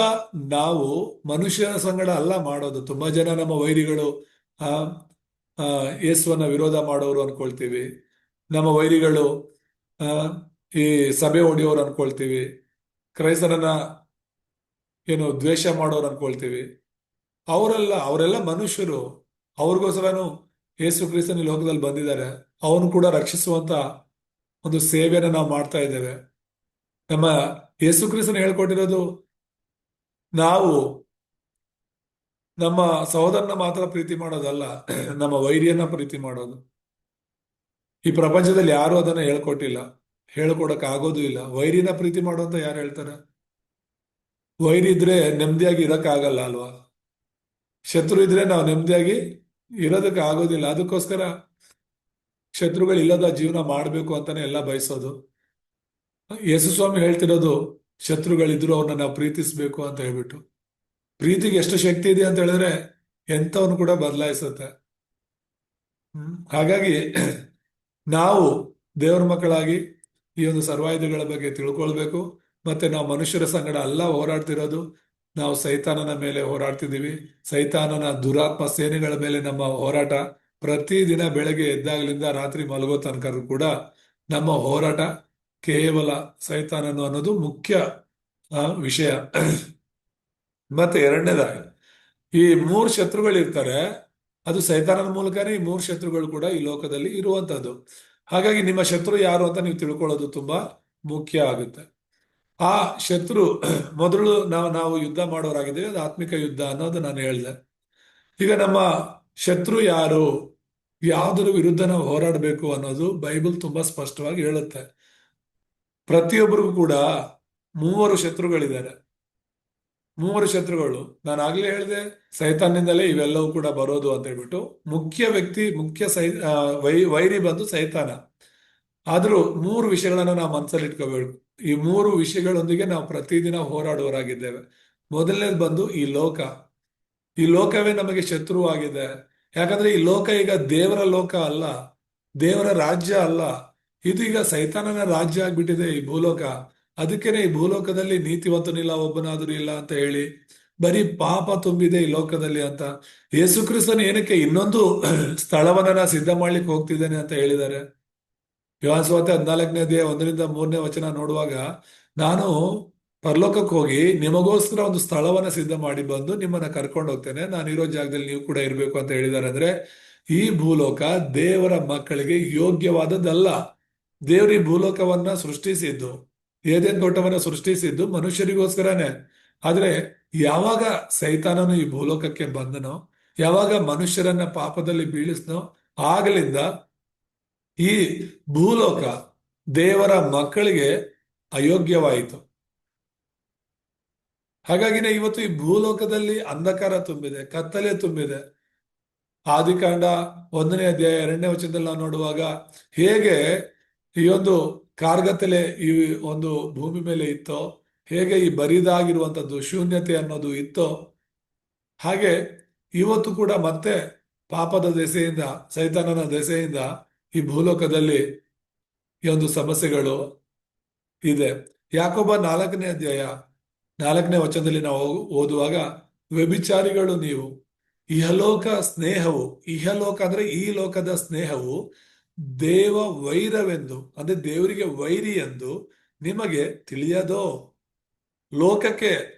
ನಾವು ಮನುಷ್ಯನ ಸಂಗಡ ಅಲ್ಲ ಮಾಡೋದು. ತುಂಬಾ ಜನ ನಮ್ಮ ವೈರಿಗಳು ಆ ಆ ಯೇಸುವನ್ನ ವಿರೋಧ ಮಾಡೋರು ಅನ್ಕೊಳ್ತೀವಿ. ನಮ್ಮ ವೈರಿಗಳು ಆ ಈ ಸಭೆ ಹೊಡೆಯೋರು ಅನ್ಕೊಳ್ತೀವಿ. ಕ್ರೈಸ್ತರನ್ನ ದ್ವೇಷ ಮಾಡೋರು ಅನ್ಕೊಳ್ತೀವಿ. ಅವರೆಲ್ಲ ಮನುಷ್ಯರು. ಅವ್ರಿಗೋಸ್ಕರನು ಯೇಸು ಕ್ರಿಸ್ತನ ಈ ಲೋಕದಲ್ಲಿ ಬಂದಿದ್ದಾರೆ. ಅವನು ಕೂಡ ರಕ್ಷಿಸುವಂತ ಒಂದು ಸೇವೆಯನ್ನು ನಾವು ಮಾಡ್ತಾ ಇದ್ದೇವೆ. ನಮ್ಮ ಯೇಸು ಕ್ರಿಸ್ತನ ಹೇಳ್ಕೊಟ್ಟಿರೋದು ನಾವು ನಮ್ಮ ಸಹೋದರನ ಮಾತ್ರ ಪ್ರೀತಿ ಮಾಡೋದಲ್ಲ, ನಮ್ಮ ವೈರಿಯನ್ನ ಪ್ರೀತಿ ಮಾಡೋದು. ಈ ಪ್ರಪಂಚದಲ್ಲಿ ಯಾರು ಅದನ್ನ ಹೇಳ್ಕೊಟ್ಟಿಲ್ಲ, ಹೇಳ್ಕೊಡಕ್ ಆಗೋದು ಇಲ್ಲ. ವೈರಿನ ಪ್ರೀತಿ ಮಾಡುವಂತ ಯಾರು ಹೇಳ್ತಾರೆ? ವೈರಿ ಇದ್ರೆ ನೆಮ್ಮದಿಯಾಗಿ ಇರಕ್ಕಾಗಲ್ಲ ಅಲ್ವಾ? ಶತ್ರು ಇದ್ರೆ ನಾವು ನೆಮ್ಮದಿಯಾಗಿ ಇರೋದಕ್ಕೆ ಆಗೋದಿಲ್ಲ. ಅದಕ್ಕೋಸ್ಕರ ಶತ್ರುಗಳು ಇಲ್ಲದ ಜೀವನ ಮಾಡಬೇಕು ಅಂತಾನೆ ಎಲ್ಲ ಬಯಸೋದು. ಯೇಸು ಸ್ವಾಮಿ ಹೇಳ್ತಿರೋದು ಶತ್ರುಗಳಿದ್ರು ಅವ್ರನ್ನ ನಾವು ಪ್ರೀತಿಸ್ಬೇಕು ಅಂತ ಹೇಳ್ಬಿಟ್ಟು. ಪ್ರೀತಿಗೆ ಎಷ್ಟು ಶಕ್ತಿ ಇದೆ ಅಂತ ಹೇಳಿದ್ರೆ ಎಂಥವನು ಕೂಡ ಬದಲಾಯಿಸುತ್ತೆ. ಹಾಗಾಗಿ ನಾವು ದೇವರ ಮಕ್ಕಳಾಗಿ ಈ ಒಂದು ಸರ್ವಾಯುಧಗಳ ಬಗ್ಗೆ ತಿಳ್ಕೊಳ್ಬೇಕು. ಮತ್ತೆ ನಾವು ಮನುಷ್ಯರ ಸಂಗಡ ಅಲ್ಲ ಹೋರಾಡ್ತಿರೋದು, ನಾವು ಸೈತಾನನ ಮೇಲೆ ಹೋರಾಡ್ತಿದ್ದೀವಿ. ಸೈತಾನನ ದುರಾತ್ಮ ಸೇನೆಗಳ ಮೇಲೆ ನಮ್ಮ ಹೋರಾಟ. ಪ್ರತಿದಿನ ಬೆಳಗ್ಗೆ ಎದ್ದಾಗಲಿಂದ ರಾತ್ರಿ ಮಲಗೋ ತನಕ ಕೂಡ ನಮ್ಮ ಹೋರಾಟ ಕೇವಲ ಸೈತಾನನು ಅನ್ನೋದು ಮುಖ್ಯ ವಿಷಯ. ಮತ್ತೆ ಎರಡನೇದಾಗಿ ಈ 3 ಶತ್ರುಗಳಿರ್ತಾರೆ. ಅದು ಸೈತಾನನ ಮೂಲಕನೇ ಈ 3 ಶತ್ರುಗಳು ಕೂಡ ಈ ಲೋಕದಲ್ಲಿ ಇರುವಂತದ್ದು. ಹಾಗಾಗಿ ನಿಮ್ಮ ಶತ್ರು ಯಾರು ಅಂತ ನೀವು ತಿಳ್ಕೊಳ್ಳೋದು ತುಂಬಾ ಮುಖ್ಯ ಆಗುತ್ತೆ. ಆ ಶತ್ರು ಮೊದಲು ನಾವು ಯುದ್ಧ ಮಾಡೋರಾಗಿದ್ದೇವೆ. ಅದು ಆತ್ಮಿಕ ಯುದ್ಧ ಅನ್ನೋದು ನಾನು ಹೇಳಿದೆ. ಈಗ ನಮ್ಮ ಶತ್ರು ಯಾರು, ಯಾವುದರ ವಿರುದ್ಧ ನಾವು ಹೋರಾಡಬೇಕು ಅನ್ನೋದು ಬೈಬಲ್ ತುಂಬಾ ಸ್ಪಷ್ಟವಾಗಿ ಹೇಳುತ್ತೆ. ಪ್ರತಿಯೊಬ್ಬರಿಗೂ ಕೂಡ 3 ಶತ್ರುಗಳಿದ್ದಾರೆ. 3 ಶತ್ರುಗಳು ನಾನು ಆಗ್ಲೇ ಹೇಳಿದೆ, ಸೈತಾನಿಂದಲೇ ಇವೆಲ್ಲವೂ ಕೂಡ ಬರೋದು ಅಂತ ಹೇಳ್ಬಿಟ್ಟು. ಮುಖ್ಯ ವ್ಯಕ್ತಿ, ವೈರಿ ಬಂದು ಸೈತಾನ. ಆದ್ರೂ 3 ವಿಷಯಗಳನ್ನ ನಾವು ಮನಸ್ಸಲ್ಲಿ ಇಟ್ಕೋಬೇಕು. ಈ 3 ವಿಷಯಗಳೊಂದಿಗೆ ನಾವು ಪ್ರತಿದಿನ ಹೋರಾಡುವರಾಗಿದ್ದೇವೆ. ಮೊದಲನೇದು ಬಂದು ಈ ಲೋಕವೇ ನಮಗೆ ಶತ್ರುವಾಗಿದೆ. ಯಾಕಂದ್ರೆ ಈ ಲೋಕ ಈಗ ದೇವರ ಲೋಕ ಅಲ್ಲ, ದೇವರ ರಾಜ್ಯ ಅಲ್ಲ. ಇದು ಈಗ ಸೈತಾನನ ರಾಜ್ಯ ಆಗ್ಬಿಟ್ಟಿದೆ ಈ ಭೂಲೋಕ. ಅದಕ್ಕೇನೆ ಈ ಭೂಲೋಕದಲ್ಲಿ ನೀತಿವಂತನಿಲ್ಲ, ಒಬ್ಬನಾದರೂ ಇಲ್ಲ ಅಂತ ಹೇಳಿ ಬರೀ ಪಾಪ ತುಂಬಿದೆ ಈ ಲೋಕದಲ್ಲಿ ಅಂತ. ಯೇಸು ಕ್ರಿಸ್ತನು ಏನಕ್ಕೆ ಇನ್ನೊಂದು ಸ್ಥಳವನ್ನ ಸಿದ್ಧ ಮಾಡ್ಲಿಕ್ಕೆ ಹೋಗ್ತಿದ್ದೇನೆ ಅಂತ ಹೇಳಿದ್ದಾರೆ. ಯೋಹಾನ ಸುವಾರ್ತೆ 14ನೇ ಅಧ್ಯಾಯ 1-3 ವಚನ ನೋಡುವಾಗ, ನಾನು ಪರಲೋಕಕ್ಕೆ ಹೋಗಿ ನಿಮಗೋಸ್ಕರ ಒಂದು ಸ್ಥಳವನ್ನ ಸಿದ್ಧ ಮಾಡಿ ಬಂದು ನಿಮ್ಮನ್ನ ಕರ್ಕೊಂಡು ಹೋಗ್ತೇನೆ, ನಾನು ಇರೋ ಜಾಗದಲ್ಲಿ ನೀವು ಕೂಡ ಇರ್ಬೇಕು ಅಂತ ಹೇಳಿದ್ದಾರೆ. ಅಂದ್ರೆ ಈ ಭೂಲೋಕ ದೇವರ ಮಕ್ಕಳಿಗೆ ಯೋಗ್ಯವಾದದ್ದಲ್ಲ. ದೇವರು ಈ ಭೂಲೋಕವನ್ನ ಸೃಷ್ಟಿಸಿದ್ದು, ಏದೇನ್ ತೋಟವನ್ನ ಸೃಷ್ಟಿಸಿದ್ದು ಮನುಷ್ಯರಿಗೋಸ್ಕರನೇ. ಆದ್ರೆ ಯಾವಾಗ ಸೈತಾನನು ಈ ಭೂಲೋಕಕ್ಕೆ ಬಂದನೋ, ಯಾವಾಗ ಮನುಷ್ಯರನ್ನ ಪಾಪದಲ್ಲಿ ಬೀಳಿಸ್ನೋ, ಆಗಲಿಂದ ಈ ಭೂಲೋಕ ದೇವರ ಮಕ್ಕಳಿಗೆ ಅಯೋಗ್ಯವಾಯಿತು. ಹಾಗಾಗಿನೇ ಇವತ್ತು ಈ ಭೂಲೋಕದಲ್ಲಿ ಅಂಧಕಾರ ತುಂಬಿದೆ, ಕತ್ತಲೆ ತುಂಬಿದೆ. ಆದಿಕಾಂಡ 1ನೇ ಅಧ್ಯಾಯ 2ನೇ ವಚನದಲ್ಲಿ ನಾವು ನೋಡುವಾಗ ಹೇಗೆ ಈ ಒಂದು ಕಾರ್ಗತ್ತಲೆ ಈ ಒಂದು ಭೂಮಿ ಮೇಲೆ ಇತ್ತೋ, ಹೇಗೆ ಈ ಬರಿದಾಗಿರುವಂಥದ್ದು ಶೂನ್ಯತೆ ಅನ್ನೋದು ಇತ್ತೋ, ಹಾಗೆ ಇವತ್ತು ಕೂಡ ಮತ್ತೆ ಪಾಪದ ದೆಸೆಯಿಂದ, ಸೈತಾನನ ದೆಸೆಯಿಂದ ಈ ಭೂಲೋಕದಲ್ಲಿ ಈ ಒಂದು ಸಮಸ್ಯೆಗಳು ಇದೆ. ಯಾಕೊಬ್ಬ 4ನೇ ಅಧ್ಯಾಯ 4ನೇ ವಚನದಲ್ಲಿ ನಾವು ಓದುವಾಗ, ವ್ಯಭಿಚಾರಿಗಳು ನೀವು, ಇಹಲೋಕ ಸ್ನೇಹವು, ಇಹಲೋಕ ಅಂದ್ರೆ ಈ ಲೋಕದ ಸ್ನೇಹವು ದೇವ ವೈರವೆಂದು, ಅಂದ್ರೆ ದೇವರಿಗೆ ವೈರಿ ಎಂದು ನಿಮಗೆ ತಿಳಿಯದೋ. ಲೋಕಕ್ಕೆ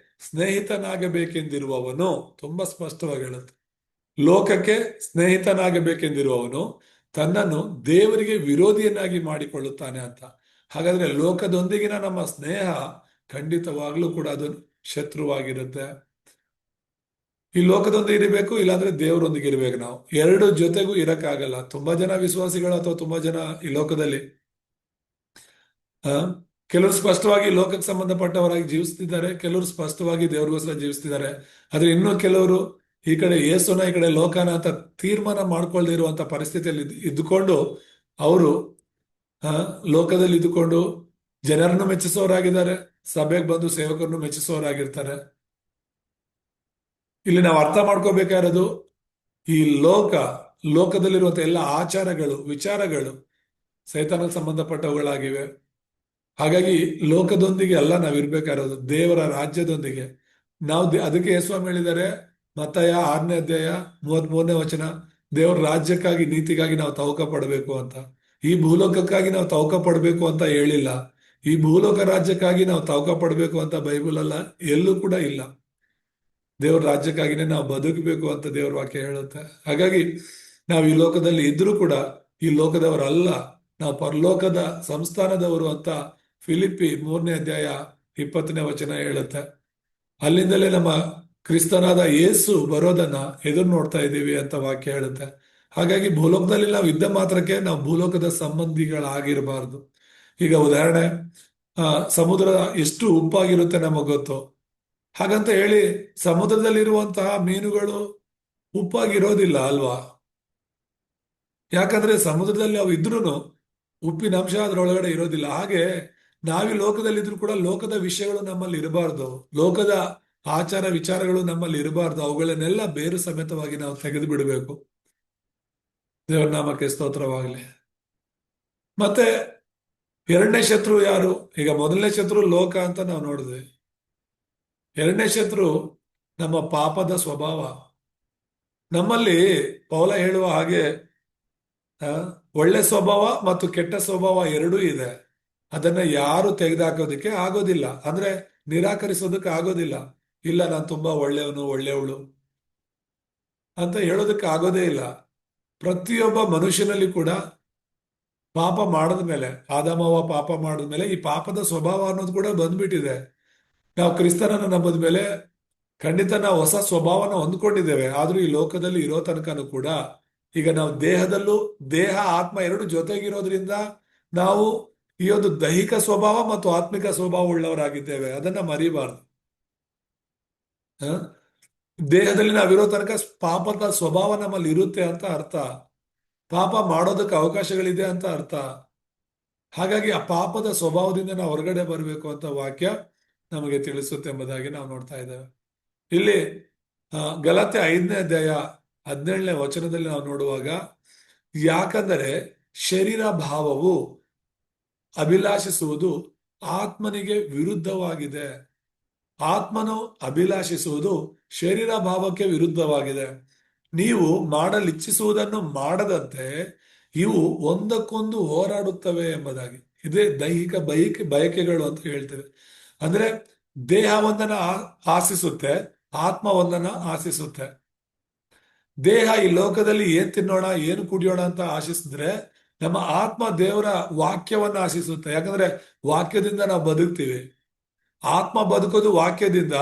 ಸ್ನೇಹಿತನಾಗಬೇಕೆಂದಿರುವವನು, ತುಂಬಾ ಸ್ಪಷ್ಟವಾಗಿ ಹೇಳುತ್ತೆ, ಲೋಕಕ್ಕೆ ಸ್ನೇಹಿತನಾಗಬೇಕೆಂದಿರುವವನು ತನ್ನನ್ನು ದೇವರಿಗೆ ವಿರೋಧಿಯನ್ನಾಗಿ ಮಾಡಿಕೊಳ್ಳುತ್ತಾನೆ ಅಂತ. ಹಾಗಾದ್ರೆ ಲೋಕದೊಂದಿಗಿನ ನಮ್ಮ ಸ್ನೇಹ ಖಂಡಿತವಾಗ್ಲೂ ಕೂಡ ಅದು ಶತ್ರುವಾಗಿರುತ್ತೆ. ಈ ಲೋಕದೊಂದಿಗೆ ಇರಬೇಕು, ಇಲ್ಲಾಂದ್ರೆ ದೇವರೊಂದಿಗೆ ಇರಬೇಕು. ನಾವು ಎರಡು ಜೊತೆಗೂ ಇರಕ್ಕಾಗಲ್ಲ. ತುಂಬಾ ಜನ ವಿಶ್ವಾಸಿಗಳು ಅಥವಾ ತುಂಬಾ ಜನ ಈ ಲೋಕದಲ್ಲಿ ಆ ಕೆಲವರು ಸ್ಪಷ್ಟವಾಗಿ ಲೋಕಕ್ಕೆ ಸಂಬಂಧಪಟ್ಟವರಾಗಿ ಜೀವಿಸ್ತಿದ್ದಾರೆ, ಕೆಲವರು ಸ್ಪಷ್ಟವಾಗಿ ದೇವ್ರಿಗೋಸ್ಕರ ಜೀವಿಸ್ತಿದ್ದಾರೆ. ಆದ್ರೆ ಇನ್ನು ಕೆಲವರು ಈ ಕಡೆ ಯೇಸುನ, ಈ ಕಡೆ ಲೋಕನ ಅಂತ ತೀರ್ಮಾನ ಮಾಡ್ಕೊಳ್ದೇ ಇರುವಂತ ಪರಿಸ್ಥಿತಿಯಲ್ಲಿ ಇದ್ದುಕೊಂಡು ಅವರು ಲೋಕದಲ್ಲಿ ಇದ್ದುಕೊಂಡು ಜನರನ್ನು ಮೆಚ್ಚಿಸೋರಾಗಿದ್ದಾರೆ, ಸಭೆಗೆ ಬಂದು ಸೇವಕರನ್ನು ಮೆಚ್ಚಿಸೋರಾಗಿರ್ತಾರೆ. ಇಲ್ಲಿ ನಾವು ಅರ್ಥ ಮಾಡ್ಕೋಬೇಕಾಗಿರೋದು, ಈ ಲೋಕದಲ್ಲಿರುವಂತ ಎಲ್ಲ ಆಚಾರಗಳು, ವಿಚಾರಗಳು ಸೈತಾನಕ್ಕೆ ಸಂಬಂಧಪಟ್ಟವುಗಳಾಗಿವೆ. ಹಾಗಾಗಿ ಲೋಕದೊಂದಿಗೆ ಅಲ್ಲ ನಾವಿರ್ಬೇಕಾಗಿರೋದು, ದೇವರ ರಾಜ್ಯದೊಂದಿಗೆ. ನಾವು ಅದಕ್ಕೆ ಯೇಸುಸ್ವಾಮಿ ಹೇಳಿದ್ದಾರೆ, ಮತ್ತಾಯ 6ನೇ ಅಧ್ಯಾಯ 33ನೇ ವಚನ, ದೇವರ ರಾಜ್ಯಕ್ಕಾಗಿ, ನೀತಿಗಾಗಿ ನಾವು ತವಕ ಪಡಬೇಕು ಅಂತ. ಈ ಭೂಲೋಕಕ್ಕಾಗಿ ನಾವು ತವಕ ಪಡಬೇಕು ಅಂತ ಹೇಳಿಲ್ಲ. ಈ ಭೂಲೋಕ ರಾಜ್ಯಕ್ಕಾಗಿ ನಾವು ತವಕ ಪಡಬೇಕು ಅಂತ ಬೈಬಲ್ ಅಲ್ಲ, ಎಲ್ಲೂ ಕೂಡ ಇಲ್ಲ. ದೇವರ ರಾಜ್ಯಕ್ಕಾಗಿನೇ ನಾವು ಬದುಕಬೇಕು ಅಂತ ದೇವರ ವಾಕ್ಯ ಹೇಳುತ್ತೆ. ಹಾಗಾಗಿ ನಾವು ಈ ಲೋಕದಲ್ಲಿ ಇದ್ರೂ ಕೂಡ ಈ ಲೋಕದವರಲ್ಲ, ನಾವು ಪರಲೋಕದ ಸಂಸ್ಥಾನದವರು ಅಂತ ಫಿಲಿಪ್ಪಿ 3ನೇ ಅಧ್ಯಾಯ 20ನೇ ವಚನ ಹೇಳುತ್ತೆ. ಅಲ್ಲಿಂದಲೇ ನಮ್ಮ ಕ್ರಿಸ್ತನಾದ ಯೇಸು ಬರೋದನ್ನ ಎದುರು ನೋಡ್ತಾ ಇದ್ದೀವಿ ಅಂತ ವಾಕ್ಯ ಹೇಳುತ್ತೆ. ಹಾಗಾಗಿ ಭೂಲೋಕದಲ್ಲಿ ನಾವು ಇದ್ದ ಮಾತ್ರಕ್ಕೆ ನಾವು ಭೂಲೋಕದ ಸಂಬಂಧಿಗಳಾಗಿರಬಾರ್ದು. ಈಗ ಉದಾಹರಣೆ, ಸಮುದ್ರ ಎಷ್ಟು ಉಪ್ಪಾಗಿರುತ್ತೆ ನಮಗ್ ಗೊತ್ತು. ಹಾಗಂತ ಹೇಳಿ ಸಮುದ್ರದಲ್ಲಿರುವಂತಹ ಮೀನುಗಳು ಉಪ್ಪಾಗಿರೋದಿಲ್ಲ ಅಲ್ವಾ? ಯಾಕಂದ್ರೆ ಸಮುದ್ರದಲ್ಲಿ ಅವು ಇದ್ರೂ ಉಪ್ಪಿನ ಅಂಶ ಅದರೊಳಗಡೆ ಇರೋದಿಲ್ಲ. ಹಾಗೆ ನಾವಿ ಲೋಕದಲ್ಲಿದ್ರು ಕೂಡ ಲೋಕದ ವಿಷಯಗಳು ನಮ್ಮಲ್ಲಿ ಇರಬಾರ್ದು, ಲೋಕದ ಆಚಾರ ವಿಚಾರಗಳು ನಮ್ಮಲ್ಲಿ ಇರಬಾರ್ದು. ಅವುಗಳನ್ನೆಲ್ಲ ಬೇರು ಸಮೇತವಾಗಿ ನಾವು ತೆಗೆದು ಬಿಡಬೇಕು. ದೇವರ ನಾಮಕ್ಕೆ ಸ್ತೋತ್ರವಾಗಲಿ. ಮತ್ತೆ 2ನೇ ಶತ್ರು ಯಾರು? ಈಗ 1ನೇ ಶತ್ರು ಲೋಕ ಅಂತ ನಾವು ನೋಡಿದ್ವಿ. 2ನೇ ಶತ್ರು ನಮ್ಮ ಪಾಪದ ಸ್ವಭಾವ. ನಮ್ಮಲ್ಲಿ ಪೌಲ ಹೇಳುವ ಹಾಗೆ ಒಳ್ಳೆ ಸ್ವಭಾವ ಮತ್ತು ಕೆಟ್ಟ ಸ್ವಭಾವ ಎರಡೂ ಇದೆ. ಅದನ್ನ ಯಾರು ತೆಗೆದುಹಾಕೋದಕ್ಕೆ ಆಗೋದಿಲ್ಲ, ಅಂದ್ರೆ ನಿರಾಕರಿಸೋದಕ್ಕೆ ಆಗೋದಿಲ್ಲ. ಇಲ್ಲ, ನಾನು ತುಂಬಾ ಒಳ್ಳೆಯವನು, ಒಳ್ಳೆಯವಳು ಅಂತ ಹೇಳೋದಕ್ಕೆ ಆಗೋದೇ ಇಲ್ಲ. ಪ್ರತಿಯೊಬ್ಬ ಮನುಷ್ಯನಲ್ಲಿ ಕೂಡ ಪಾಪ ಮಾಡಿದ್ಮೇಲೆ, ಆದಾಮವ್ವ ಪಾಪ ಮಾಡಿದ್ಮೇಲೆ ಈ ಪಾಪದ ಸ್ವಭಾವ ಅನ್ನೋದು ಕೂಡ ಬಂದ್ಬಿಟ್ಟಿದೆ. ನಾವು ಕ್ರಿಸ್ತನನ್ನು ನಂಬದ ಮೇಲೆ ಖಂಡಿತ ನಾವು ಹೊಸ ಸ್ವಭಾವನ ಹೊಂದ್ಕೊಂಡಿದ್ದೇವೆ. ಆದ್ರೂ ಈ ಲೋಕದಲ್ಲಿ ಇರೋ ತನಕನೂ ಕೂಡ ಈಗ ನಾವು ದೇಹದಲ್ಲೂ, ದೇಹ ಆತ್ಮ ಎರಡು ಜೊತೆಗಿರೋದ್ರಿಂದ ನಾವು ಈ ಒಂದು ದೈಹಿಕ ಸ್ವಭಾವ ಮತ್ತು ಆತ್ಮಿಕ ಸ್ವಭಾವ ಉಳ್ಳವರಾಗಿದ್ದೇವೆ. ಅದನ್ನ ಮರಿಬಾರ್ದು. ದೇಹದಲ್ಲಿ ನಾವಿರೋ ತನಕ ಪಾಪದ ಸ್ವಭಾವ ನಮ್ಮಲ್ಲಿ ಇರುತ್ತೆ ಅಂತ ಅರ್ಥ. ಪಾಪ ಮಾಡೋದಕ್ಕೆ ಅವಕಾಶಗಳಿದೆ ಅಂತ ಅರ್ಥ. ಹಾಗಾಗಿ ಆ ಪಾಪದ ಸ್ವಭಾವದಿಂದ ನಾವು ಹೊರಗಡೆ ಬರಬೇಕು ಅಂತ ವಾಕ್ಯ ನಮಗೆ ತಿಳಿಸುತ್ತೆ ಎಂಬುದಾಗಿ ನಾವು ನೋಡ್ತಾ ಇದ್ದೇವೆ. ಇಲ್ಲಿ ಗಲಾತ್ಯ 5ನೇ ಅಧ್ಯಾಯ 17ನೇ ವಚನದಲ್ಲಿ ನಾವು ನೋಡುವಾಗ, ಯಾಕಂದರೆ ಶರೀರ ಭಾವವು ಅಭಿಲಾಷಿಸುವುದು ಆತ್ಮನಿಗೆ ವಿರುದ್ಧವಾಗಿದೆ. ಆತ್ಮನು ಅಭಿಲಾಷಿಸುವುದು ಶರೀರ ಭಾವಕ್ಕೆ ವಿರುದ್ಧವಾಗಿದೆ. ನೀವು ಮಾಡಲಿಚ್ಛಿಸುವುದನ್ನು ಮಾಡದಂತೆ ಇವು ಒಂದಕ್ಕೊಂದು ಹೋರಾಡುತ್ತವೆ ಎಂಬುದಾಗಿ. ಇದೇ ದೈಹಿಕ ಬಯಕೆಗಳು ಅಂತ ಹೇಳ್ತೇವೆ. ಅಂದ್ರೆ ದೇಹ ಒಂದನ್ನ ಆಶಿಸುತ್ತೆ, ಆತ್ಮ ಒಂದನ್ನ ಆಶಿಸುತ್ತೆ. ದೇಹ ಈ ಲೋಕದಲ್ಲಿ ಏನ್ ತಿನ್ನೋಣ, ಏನು ಕುಡಿಯೋಣ ಅಂತ ಆಶಿಸಿದ್ರೆ, ನಮ್ಮ ಆತ್ಮ ದೇವರ ವಾಕ್ಯವನ್ನ ಆಶಿಸುತ್ತೆ. ಯಾಕಂದ್ರೆ ವಾಕ್ಯದಿಂದ ನಾವು ಬದುಕ್ತೀವಿ. ಆತ್ಮ ಬದುಕೋದು ವಾಕ್ಯದಿಂದ,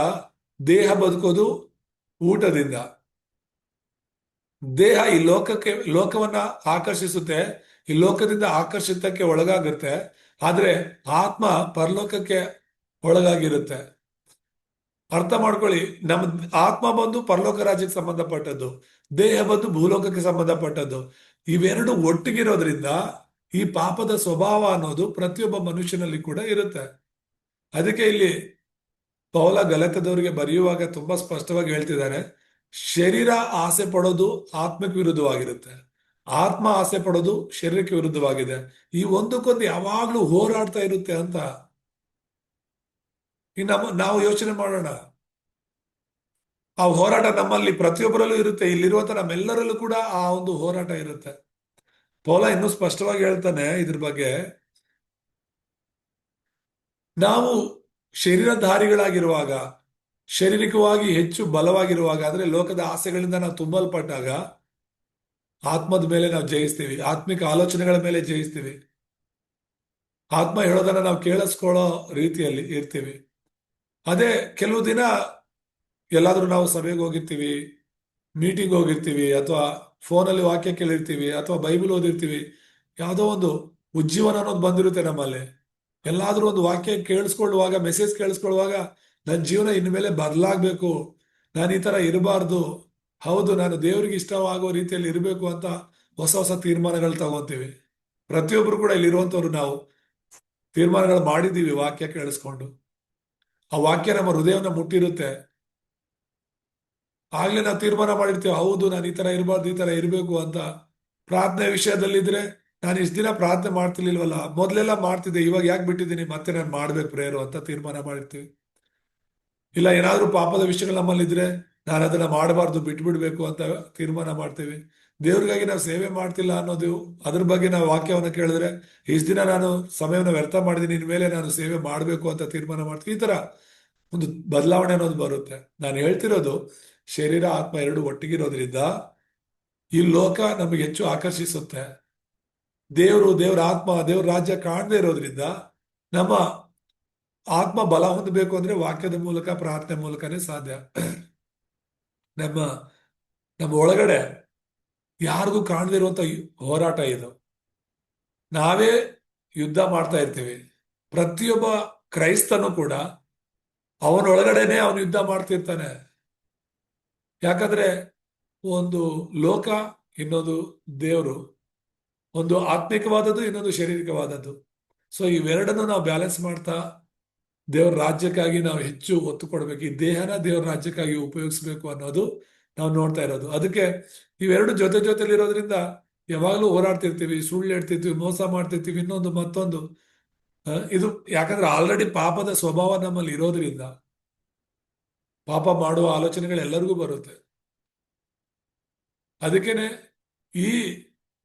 ದೇಹ ಬದುಕೋದು ಊಟದಿಂದ. ದೇಹ ಈ ಲೋಕವನ್ನ ಆಕರ್ಷಿಸುತ್ತೆ, ಈ ಲೋಕದಿಂದ ಆಕರ್ಷಿತಕ್ಕೆ ಒಳಗಾಗುತ್ತೆ. ಆದ್ರೆ ಆತ್ಮ ಪರಲೋಕಕ್ಕೆ ಒಳಗಾಗಿರುತ್ತೆ. ಅರ್ಥ ಮಾಡ್ಕೊಳ್ಳಿ, ನಮ್ಮ ಆತ್ಮ ಬಂದು ಪರಲೋಕ ರಾಜ್ಯಕ್ಕೆ ಸಂಬಂಧಪಟ್ಟದ್ದು, ದೇಹ ಬಂದು ಭೂಲೋಕಕ್ಕೆ ಸಂಬಂಧಪಟ್ಟದ್ದು. ಇವೆರಡು ಒಟ್ಟಿಗಿರೋದ್ರಿಂದ ಈ ಪಾಪದ ಸ್ವಭಾವ ಅನ್ನೋದು ಪ್ರತಿಯೊಬ್ಬ ಮನುಷ್ಯನಲ್ಲಿ ಕೂಡ ಇರುತ್ತೆ. ಅದಕ್ಕೆ ಇಲ್ಲಿ ಪೌಲ ಗಲಾತ್ಯದವರಿಗೆ ಬರೆಯುವಾಗ ತುಂಬಾ ಸ್ಪಷ್ಟವಾಗಿ ಹೇಳ್ತಿದ್ದಾರೆ, ಶರೀರ ಆಸೆ ಪಡೋದು ಆತ್ಮಕ್ಕೆ ವಿರುದ್ಧವಾಗಿರುತ್ತೆ, ಆತ್ಮ ಆಸೆ ಪಡೋದು ಶರೀರಕ್ಕೆ ವಿರುದ್ಧವಾಗಿದೆ. ಈ ಒಂದಕ್ಕೊಂದು ಯಾವಾಗ್ಲೂ ಹೋರಾಡ್ತಾ ಇರುತ್ತೆ ಅಂತ ನಾವು ಯೋಚನೆ ಮಾಡೋಣ. ಆ ಹೋರಾಟ ನಮ್ಮಲ್ಲಿ ಪ್ರತಿಯೊಬ್ಬರಲ್ಲೂ ಇರುತ್ತೆ, ಇಲ್ಲಿರುವಂತ ನಮ್ಮೆಲ್ಲರಲ್ಲೂ ಕೂಡ ಆ ಒಂದು ಹೋರಾಟ ಇರುತ್ತೆ. ಪೌಲ ಇನ್ನೂ ಸ್ಪಷ್ಟವಾಗಿ ಹೇಳ್ತಾನೆ ಇದ್ರ ಬಗ್ಗೆ. ನಾವು ಶರೀರಧಾರಿಗಳಾಗಿರುವಾಗ, ಶಾರೀರಿಕವಾಗಿ ಹೆಚ್ಚು ಬಲವಾಗಿರುವಾಗ, ಅಂದ್ರೆ ಲೋಕದ ಆಸೆಗಳಿಂದ ನಾವು ತುಂಬಲ್ಪಟ್ಟಾಗ ಆತ್ಮದ ಮೇಲೆ ನಾವು ಜಯಿಸ್ತೀವಿ, ಆತ್ಮಿಕ ಆಲೋಚನೆಗಳ ಮೇಲೆ ಜಯಿಸ್ತೀವಿ, ಆತ್ಮ ಹೇಳೋದನ್ನ ನಾವು ಕೇಳಿಸ್ಕೊಳ್ಳೋ ರೀತಿಯಲ್ಲಿ ಇರ್ತೀವಿ. ಅದೇ ಕೆಲವು ದಿನ ಎಲ್ಲಾದ್ರೂ ನಾವು ಸಭೆಗೆ ಹೋಗಿರ್ತೀವಿ, ಮೀಟಿಂಗ್ ಹೋಗಿರ್ತೀವಿ, ಅಥವಾ ಫೋನಲ್ಲಿ ವಾಕ್ಯ ಕೇಳಿರ್ತೀವಿ, ಅಥವಾ ಬೈಬಲ್ ಓದಿರ್ತೀವಿ, ಯಾವುದೋ ಒಂದು ಉಜ್ಜೀವನ ಅನ್ನೋದು ಬಂದಿರುತ್ತೆ ನಮ್ಮಲ್ಲಿ. ಎಲ್ಲಾದ್ರೂ ಒಂದು ವಾಕ್ಯ ಕೇಳಿಸ್ಕೊಳ್ಳುವಾಗ, ಮೆಸೇಜ್ ಕೇಳಿಸ್ಕೊಳ್ಳುವಾಗ, ನನ್ನ ಜೀವನ ಇನ್ಮೇಲೆ ಬದಲಾಗಬೇಕು, ನಾನು ಈ ತರ ಇರಬಾರ್ದು, ಹೌದು ನಾನು ದೇವರಿಗೆ ಇಷ್ಟವಾಗೋ ರೀತಿಯಲ್ಲಿ ಇರಬೇಕು ಅಂತ ಹೊಸ ಹೊಸ ತೀರ್ಮಾನಗಳು ತಗೊಂತೀವಿ. ಪ್ರತಿಯೊಬ್ರು ಕೂಡ ಇಲ್ಲಿರುವಂತವ್ರು ನಾವು ತೀರ್ಮಾನಗಳು ಮಾಡಿದ್ದೀವಿ ವಾಕ್ಯ ಕೇಳಿಸ್ಕೊಂಡು. ಆ ವಾಕ್ಯ ನಮ್ಮ ಹೃದಯವನ್ನ ಮುಟ್ಟಿರುತ್ತೆ. ಆಗ್ಲೇ ನಾವು ತೀರ್ಮಾನ ಮಾಡಿರ್ತೀವಿ, ಹೌದು ನಾನು ಈ ತರ ಇರಬಾರ್ದು, ಈ ತರ ಇರಬೇಕು ಅಂತ. ಪ್ರಾರ್ಥನೆ ವಿಷಯದಲ್ಲಿದ್ರೆ, ನಾನು ಇಷ್ಟು ದಿನ ಪ್ರಾರ್ಥನೆ ಮಾಡ್ತಿರ್ಲಿಲ್ವಲ್ಲ, ಮೊದ್ಲೆಲ್ಲ ಮಾಡ್ತಿದ್ದೆ, ಇವಾಗ ಯಾಕೆ ಬಿಟ್ಟಿದ್ದೀನಿ, ಮತ್ತೆ ನಾನು ಮಾಡ್ಬೇಕು ಪ್ರೇಯರು ಅಂತ ತೀರ್ಮಾನ ಮಾಡಿರ್ತೀವಿ. ಇಲ್ಲ ಏನಾದ್ರೂ ಪಾಪದ ವಿಷಯಗಳು ನಮ್ಮಲ್ಲಿದ್ರೆ, ನಾನು ಅದನ್ನ ಮಾಡಬಾರ್ದು, ಬಿಟ್ಬಿಡ್ಬೇಕು ಅಂತ ತೀರ್ಮಾನ ಮಾಡ್ತೀವಿ. ದೇವ್ರಿಗಾಗಿ ನಾವು ಸೇವೆ ಮಾಡ್ತಿಲ್ಲ ಅನ್ನೋದು, ಅದ್ರ ಬಗ್ಗೆ ನಾವು ವಾಕ್ಯವನ್ನು ಕೇಳಿದ್ರೆ, ಇಷ್ಟು ದಿನ ನಾನು ಸಮಯವನ್ನು ವ್ಯರ್ಥ ಮಾಡಿದ್ದೀನಿ, ಇನ್ಮೇಲೆ ನಾನು ಸೇವೆ ಮಾಡಬೇಕು ಅಂತ ತೀರ್ಮಾನ ಮಾಡ್ತೀವಿ. ಈ ತರ ಒಂದು ಬದಲಾವಣೆ ಅನ್ನೋದು ಬರುತ್ತೆ. ನಾನು ಹೇಳ್ತಿರೋದು, ಶರೀರ ಆತ್ಮ ಎರಡು ಒಟ್ಟಿಗಿರೋದ್ರಿಂದ ಈ ಲೋಕ ನಮಗೆ ಹೆಚ್ಚು ಆಕರ್ಷಿಸುತ್ತೆ. ದೇವರ ಆತ್ಮ, ದೇವ್ರ ರಾಜ್ಯ ಕಾಣದೇ ಇರೋದ್ರಿಂದ ನಮ್ಮ ಆತ್ಮ ಬಲ ಹೊಂದಬೇಕು ಅಂದ್ರೆ ವಾಕ್ಯದ ಮೂಲಕ, ಪ್ರಾರ್ಥನೆ ಮೂಲಕನೇ ಸಾಧ್ಯ. ನಮ್ಮ ನಮ್ಮ ಒಳಗಡೆ ಯಾರಿಗೂ ಕಾಣದೇ ಇರುವಂತ ಹೋರಾಟ ಇದು. ನಾವೇ ಯುದ್ಧ ಮಾಡ್ತಾ ಇರ್ತೀವಿ. ಪ್ರತಿಯೊಬ್ಬ ಕ್ರೈಸ್ತನು ಕೂಡ ಅವನೊಳಗಡೆನೆ ಅವನು ಯುದ್ಧ ಮಾಡ್ತಿರ್ತಾನೆ. ಯಾಕಂದ್ರೆ ಒಂದು ಲೋಕ, ಇನ್ನೊಂದು ದೇವರು, ಒಂದು ಆತ್ಮಿಕವಾದದ್ದು, ಇನ್ನೊಂದು ಶಾರೀರಿಕವಾದದ್ದು. ಸೊ ಇವೆರಡನ್ನು ನಾವು ಬ್ಯಾಲೆನ್ಸ್ ಮಾಡ್ತಾ ದೇವರ ರಾಜ್ಯಕ್ಕಾಗಿ ನಾವು ಹೆಚ್ಚು ಒತ್ತು ಕೊಡಬೇಕು. ಈ ದೇಹನ ದೇವರ ರಾಜ್ಯಕ್ಕಾಗಿ ಉಪಯೋಗಿಸ್ಬೇಕು ಅನ್ನೋದು ನಾವು ನೋಡ್ತಾ ಇರೋದು. ಅದಕ್ಕೆ ಇವೆರಡು ಜೊತೆ ಜೊತೆಲಿರೋದ್ರಿಂದ ಯಾವಾಗಲೂ ಹೋರಾಡ್ತಿರ್ತೀವಿ, ಸುಳ್ಳು ಹೇಳ್ತಿರ್ತೀವಿ, ಮೋಸ ಮಾಡ್ತಿರ್ತೀವಿ, ಇನ್ನೊಂದು ಮತ್ತೊಂದು. ಇದು ಯಾಕಂದ್ರೆ ಆಲ್ರೆಡಿ ಪಾಪದ ಸ್ವಭಾವ ನಮ್ಮಲ್ಲಿ ಇರೋದ್ರಿಂದ ಪಾಪ ಮಾಡುವ ಆಲೋಚನೆಗಳು ಎಲ್ಲರಿಗೂ ಬರುತ್ತೆ. ಅದಕ್ಕೇನೆ ಈ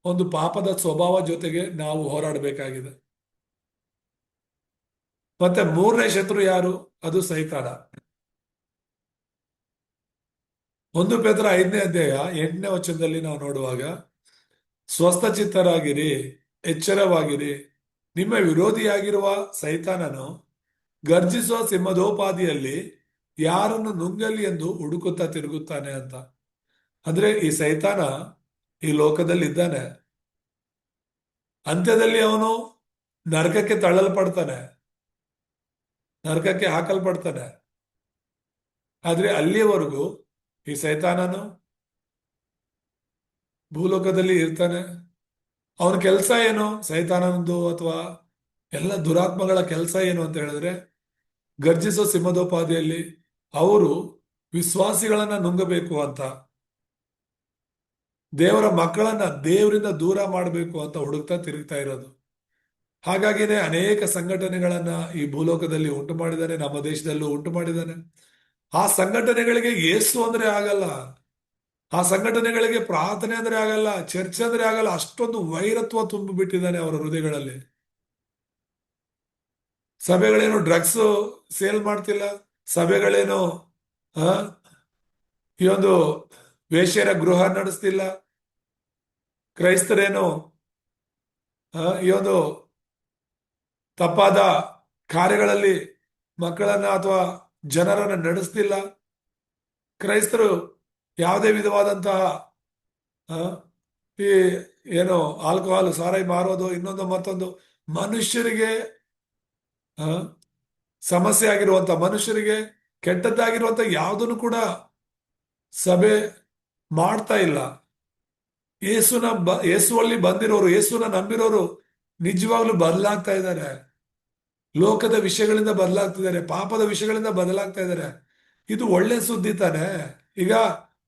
ಒಂದು ಪಾಪದ ಸ್ವಭಾವ ಜೊತೆಗೆ ನಾವು ಹೋರಾಡಬೇಕಾಗಿದೆ. ಮತ್ತೆ ಮೂರನೇ ಶತ್ರು ಯಾರು? ಅದು ಸೈತಾನ. 1 ಪೇತ್ರ 5ನೇ ಅಧ್ಯಾಯ 8ನೇ ವಚನದಲ್ಲಿ ನಾವು ನೋಡುವಾಗ, ಸ್ವಸ್ಥಚಿತ್ತರಾಗಿರಿ, ಎಚ್ಚರವಾಗಿರಿ, ನಿಮ್ಮ ವಿರೋಧಿಯಾಗಿರುವ ಸೈತಾನನು ಗರ್ಜಿಸುವ ಸಿಂಹದೋಪಾದಿಯಲ್ಲಿ ಯಾರನ್ನು ನುಂಗಲಿ ಎಂದು ಹುಡುಕುತ್ತಾ ತಿರುಗುತ್ತಾನೆ ಅಂತ. ಅಂದ್ರೆ ಈ ಸೈತಾನ ಈ ಲೋಕದಲ್ಲಿ ಇದ್ದಾನೆ. ಅಂತ್ಯದಲ್ಲಿ ಅವನು ನರಕಕ್ಕೆ ತಳ್ಳಲ್ಪಡ್ತಾನೆ, ನರಕಕ್ಕೆ ಹಾಕಲ್ಪಡ್ತಾನೆ. ಆದ್ರೆ ಅಲ್ಲಿಯವರೆಗೂ ಈ ಸೈತಾನನು ಭೂಲೋಕದಲ್ಲಿ ಇರ್ತಾನೆ. ಅವನ ಕೆಲಸ ಏನು? ಸೈತಾನಂದು ಅಥವಾ ಎಲ್ಲ ದುರಾತ್ಮಗಳ ಕೆಲಸ ಏನು ಅಂತ ಹೇಳಿದ್ರೆ, ಗರ್ಜಿಸೋ ಸಿಂಹದೋಪಾದಿಯಲ್ಲಿ ಅವರು ವಿಶ್ವಾಸಿಗಳನ್ನ ನುಂಗಬೇಕು ಅಂತ, ದೇವರ ಮಕ್ಕಳನ್ನ ದೇವರಿಂದ ದೂರ ಮಾಡಬೇಕು ಅಂತ ಹುಡುಕ್ತಾ ತಿರುಗ್ತಾ ಇರೋದು. ಹಾಗಾಗಿನೇ ಅನೇಕ ಸಂಘಟನೆಗಳನ್ನ ಈ ಭೂಲೋಕದಲ್ಲಿ ಉಂಟು ಮಾಡಿದ್ದಾನೆ, ನಮ್ಮ ದೇಶದಲ್ಲೂ ಉಂಟು ಮಾಡಿದ್ದಾನೆ. ಆ ಸಂಘಟನೆಗಳಿಗೆ ಯೇಸು ಅಂದ್ರೆ ಆಗಲ್ಲ, ಆ ಸಂಘಟನೆಗಳಿಗೆ ಪ್ರಾರ್ಥನೆ ಅಂದ್ರೆ ಆಗಲ್ಲ, ಚರ್ಚ್ ಅಂದ್ರೆ ಆಗಲ್ಲ. ಅಷ್ಟೊಂದು ವೈರತ್ವ ತುಂಬಿಬಿಟ್ಟಿದ್ದಾನೆ ಅವರ ಹೃದಯಗಳಲ್ಲಿ. ಸಭೆಗಳೇನು ಡ್ರಗ್ಸ್ ಸೇಲ್ ಮಾಡ್ತಿಲ್ಲ, ಸಭೆಗಳೇನು ಈ ಒಂದು ವೇಶ್ಯರ ಗೃಹ ನಡೆಸ್ತಿಲ್ಲ, ಕ್ರೈಸ್ತರೇನು ಈ ಒಂದು ತಪ್ಪಾದ ಕಾರ್ಯಗಳಲ್ಲಿ ಮಕ್ಕಳನ್ನ ಅಥವಾ ಜನರನ್ನ ನಡೆಸ್ತಿಲ್ಲ. ಕ್ರೈಸ್ತರು ಯಾವುದೇ ವಿಧವಾದಂತಹ ಈ ಏನು ಆಲ್ಕೋಹಾಲ್, ಸಾರಾಯಿ ಮಾರೋದು, ಇನ್ನೊಂದು ಮತ್ತೊಂದು, ಮನುಷ್ಯರಿಗೆ ಸಮಸ್ಯೆ ಆಗಿರುವಂತ, ಮನುಷ್ಯರಿಗೆ ಕೆಟ್ಟದ್ದಾಗಿರುವಂತ ಯಾವುದನ್ನು ಕೂಡ ಸಭೆ ಮಾಡ್ತಾ ಇಲ್ಲ. ಯೇಸುವಲ್ಲಿ ಬಂದಿರೋರು, ಯೇಸುನ ನಂಬಿರೋರು ನಿಜವಾಗ್ಲೂ ಬದಲಾಗ್ತಾ ಇದ್ದಾರೆ. ಲೋಕದ ವಿಷಯಗಳಿಂದ ಬದಲಾಗ್ತಿದ್ದಾರೆ, ಪಾಪದ ವಿಷಯಗಳಿಂದ ಬದಲಾಗ್ತಾ ಇದ್ದಾರೆ. ಇದು ಒಳ್ಳೆ ಸುದ್ದಿ ತಾನೆ. ಈಗ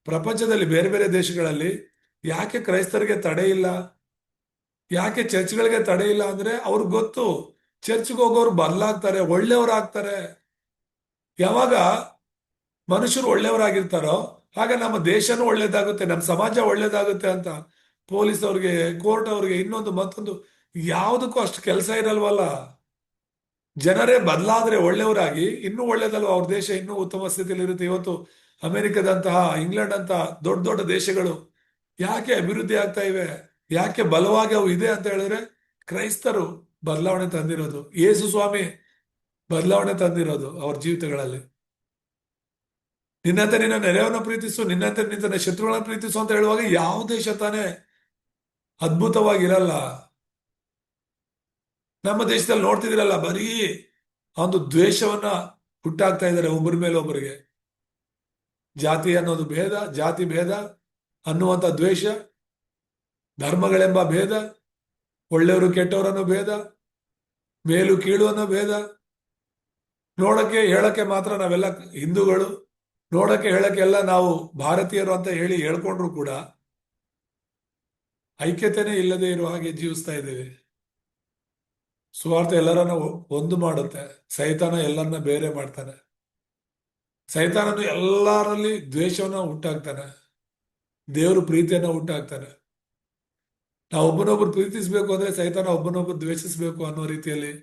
ಪ್ರಪಂಚದಲ್ಲಿ ಬೇರೆ ಬೇರೆ ದೇಶಗಳಲ್ಲಿ ಯಾಕೆ ಕ್ರೈಸ್ತರಿಗೆ ತಡೆ ಇಲ್ಲ, ಯಾಕೆ ಚರ್ಚ್ಗಳಿಗೆ ತಡೆ ಇಲ್ಲ ಅಂದ್ರೆ ಅವ್ರಿಗೆ ಗೊತ್ತು, ಚರ್ಚ್ಗೆ ಹೋಗೋರು ಬದಲಾಗ್ತಾರೆ, ಒಳ್ಳೆಯವರಾಗ್ತಾರೆ. ಯಾವಾಗ ಮನುಷ್ಯರು ಒಳ್ಳೆಯವರಾಗಿರ್ತಾರೋ ಆಗ ನಮ್ಮ ದೇಶನೂ ಒಳ್ಳೇದಾಗುತ್ತೆ, ನಮ್ಮ ಸಮಾಜ ಒಳ್ಳೇದಾಗುತ್ತೆ ಅಂತ ಪೊಲೀಸ್ ಅವ್ರಿಗೆ, ಕೋರ್ಟ್ ಅವ್ರಿಗೆ, ಇನ್ನೊಂದು ಮತ್ತೊಂದು ಯಾವುದಕ್ಕೂ ಅಷ್ಟು ಕೆಲಸ ಇರಲ್ವಲ್ಲ. ಜನರೇ ಬದಲಾದ್ರೆ ಒಳ್ಳೆಯವರಾಗಿ ಇನ್ನೂ ಒಳ್ಳೇದಲ್ವ, ಅವ್ರ ದೇಶ ಇನ್ನೂ ಉತ್ತಮ ಸ್ಥಿತಿಯಲ್ಲಿ ಇರುತ್ತೆ. ಇವತ್ತು ಅಮೆರಿಕದಂತಹ, ಇಂಗ್ಲೆಂಡ್ ಅಂತ ದೊಡ್ಡ ದೊಡ್ಡ ದೇಶಗಳು ಯಾಕೆ ಅಭಿವೃದ್ಧಿ ಆಗ್ತಾ ಇವೆ, ಯಾಕೆ ಬಲವಾಗಿ ಅವು ಇದೆ ಅಂತ ಹೇಳಿದ್ರೆ ಕ್ರೈಸ್ತರು ಬದಲಾವಣೆ ತಂದಿರೋದು, ಯೇಸು ಸ್ವಾಮಿ ಬದಲಾವಣೆ ತಂದಿರೋದು ಅವ್ರ ಜೀವಿತಗಳಲ್ಲಿ. ನಿನ್ನಂತೆ ನಿನ್ನ ನೆರೆಯವನ್ನ ಪ್ರೀತಿಸು, ನಿನ್ನಂತೆ ನಿನ್ನ ಶತ್ರುಗಳನ್ನ ಪ್ರೀತಿಸು ಅಂತ ಹೇಳುವಾಗ ಯಾವ ದೇಶ ತಾನೇ ಅದ್ಭುತವಾಗಿರಲ್ಲ. ನಮ್ಮ ದೇಶದಲ್ಲಿ ನೋಡ್ತಿದಿರಲ್ಲ, ಬರೀ ಒಂದು ದ್ವೇಷವನ್ನ ಹುಟ್ಟಾಕ್ತಾ ಇದ್ದಾರೆ ಒಬ್ಬರ ಮೇಲೆ ಒಬ್ಬರಿಗೆ. ಜಾತಿ ಅನ್ನೋದು ಭೇದ, ಜಾತಿ ಭೇದ ಅನ್ನುವಂಥ ದ್ವೇಷ, ಧರ್ಮಗಳೆಂಬ ಭೇದ, ಒಳ್ಳೆಯವರು ಕೆಟ್ಟವರನ್ನೋ ಭೇದ, ಮೇಲು ಕೀಳು ಅನ್ನೋ ಭೇದ. ನೋಡಕ್ಕೆ ಹೇಳಕ್ಕೆ ಮಾತ್ರ ನಾವೆಲ್ಲ ಹಿಂದೂಗಳು, ನೋಡಕ್ಕೆ ಹೇಳಕ್ಕೆ ಎಲ್ಲ ನಾವು ಭಾರತೀಯರು ಅಂತ ಹೇಳಿ ಹೇಳ್ಕೊಂಡ್ರು ಕೂಡ ಐಕ್ಯತೆನೇ ಇಲ್ಲದೆ ಇರುವ ಹಾಗೆ ಜೀವಿಸ್ತಾ ಇದ್ದೇವೆ. ಸುವಾರ್ತೆ ಎಲ್ಲರನ್ನ ಒಂದು ಮಾಡುತ್ತೆ, ಸೈತಾನ ಎಲ್ಲರನ್ನ ಬೇರೆ ಮಾಡ್ತಾನೆ. ಸೈತಾನನು ಎಲ್ಲರಲ್ಲಿ ದ್ವೇಷವನ್ನ ಹುಟ್ಟಾಕ್ತಾನೆ, ದೇವರು ಪ್ರೀತಿಯನ್ನ ಹುಟ್ಟಾಕ್ತಾನೆ. ನಾವು ಒಬ್ಬನೊಬ್ರು ಪ್ರೀತಿಸ್ಬೇಕು ಅಂದ್ರೆ ಸೈತಾನ ಒಬ್ಬನೊಬ್ರು ದ್ವೇಷಿಸ್ಬೇಕು ಅನ್ನೋ ರೀತಿಯಲ್ಲಿ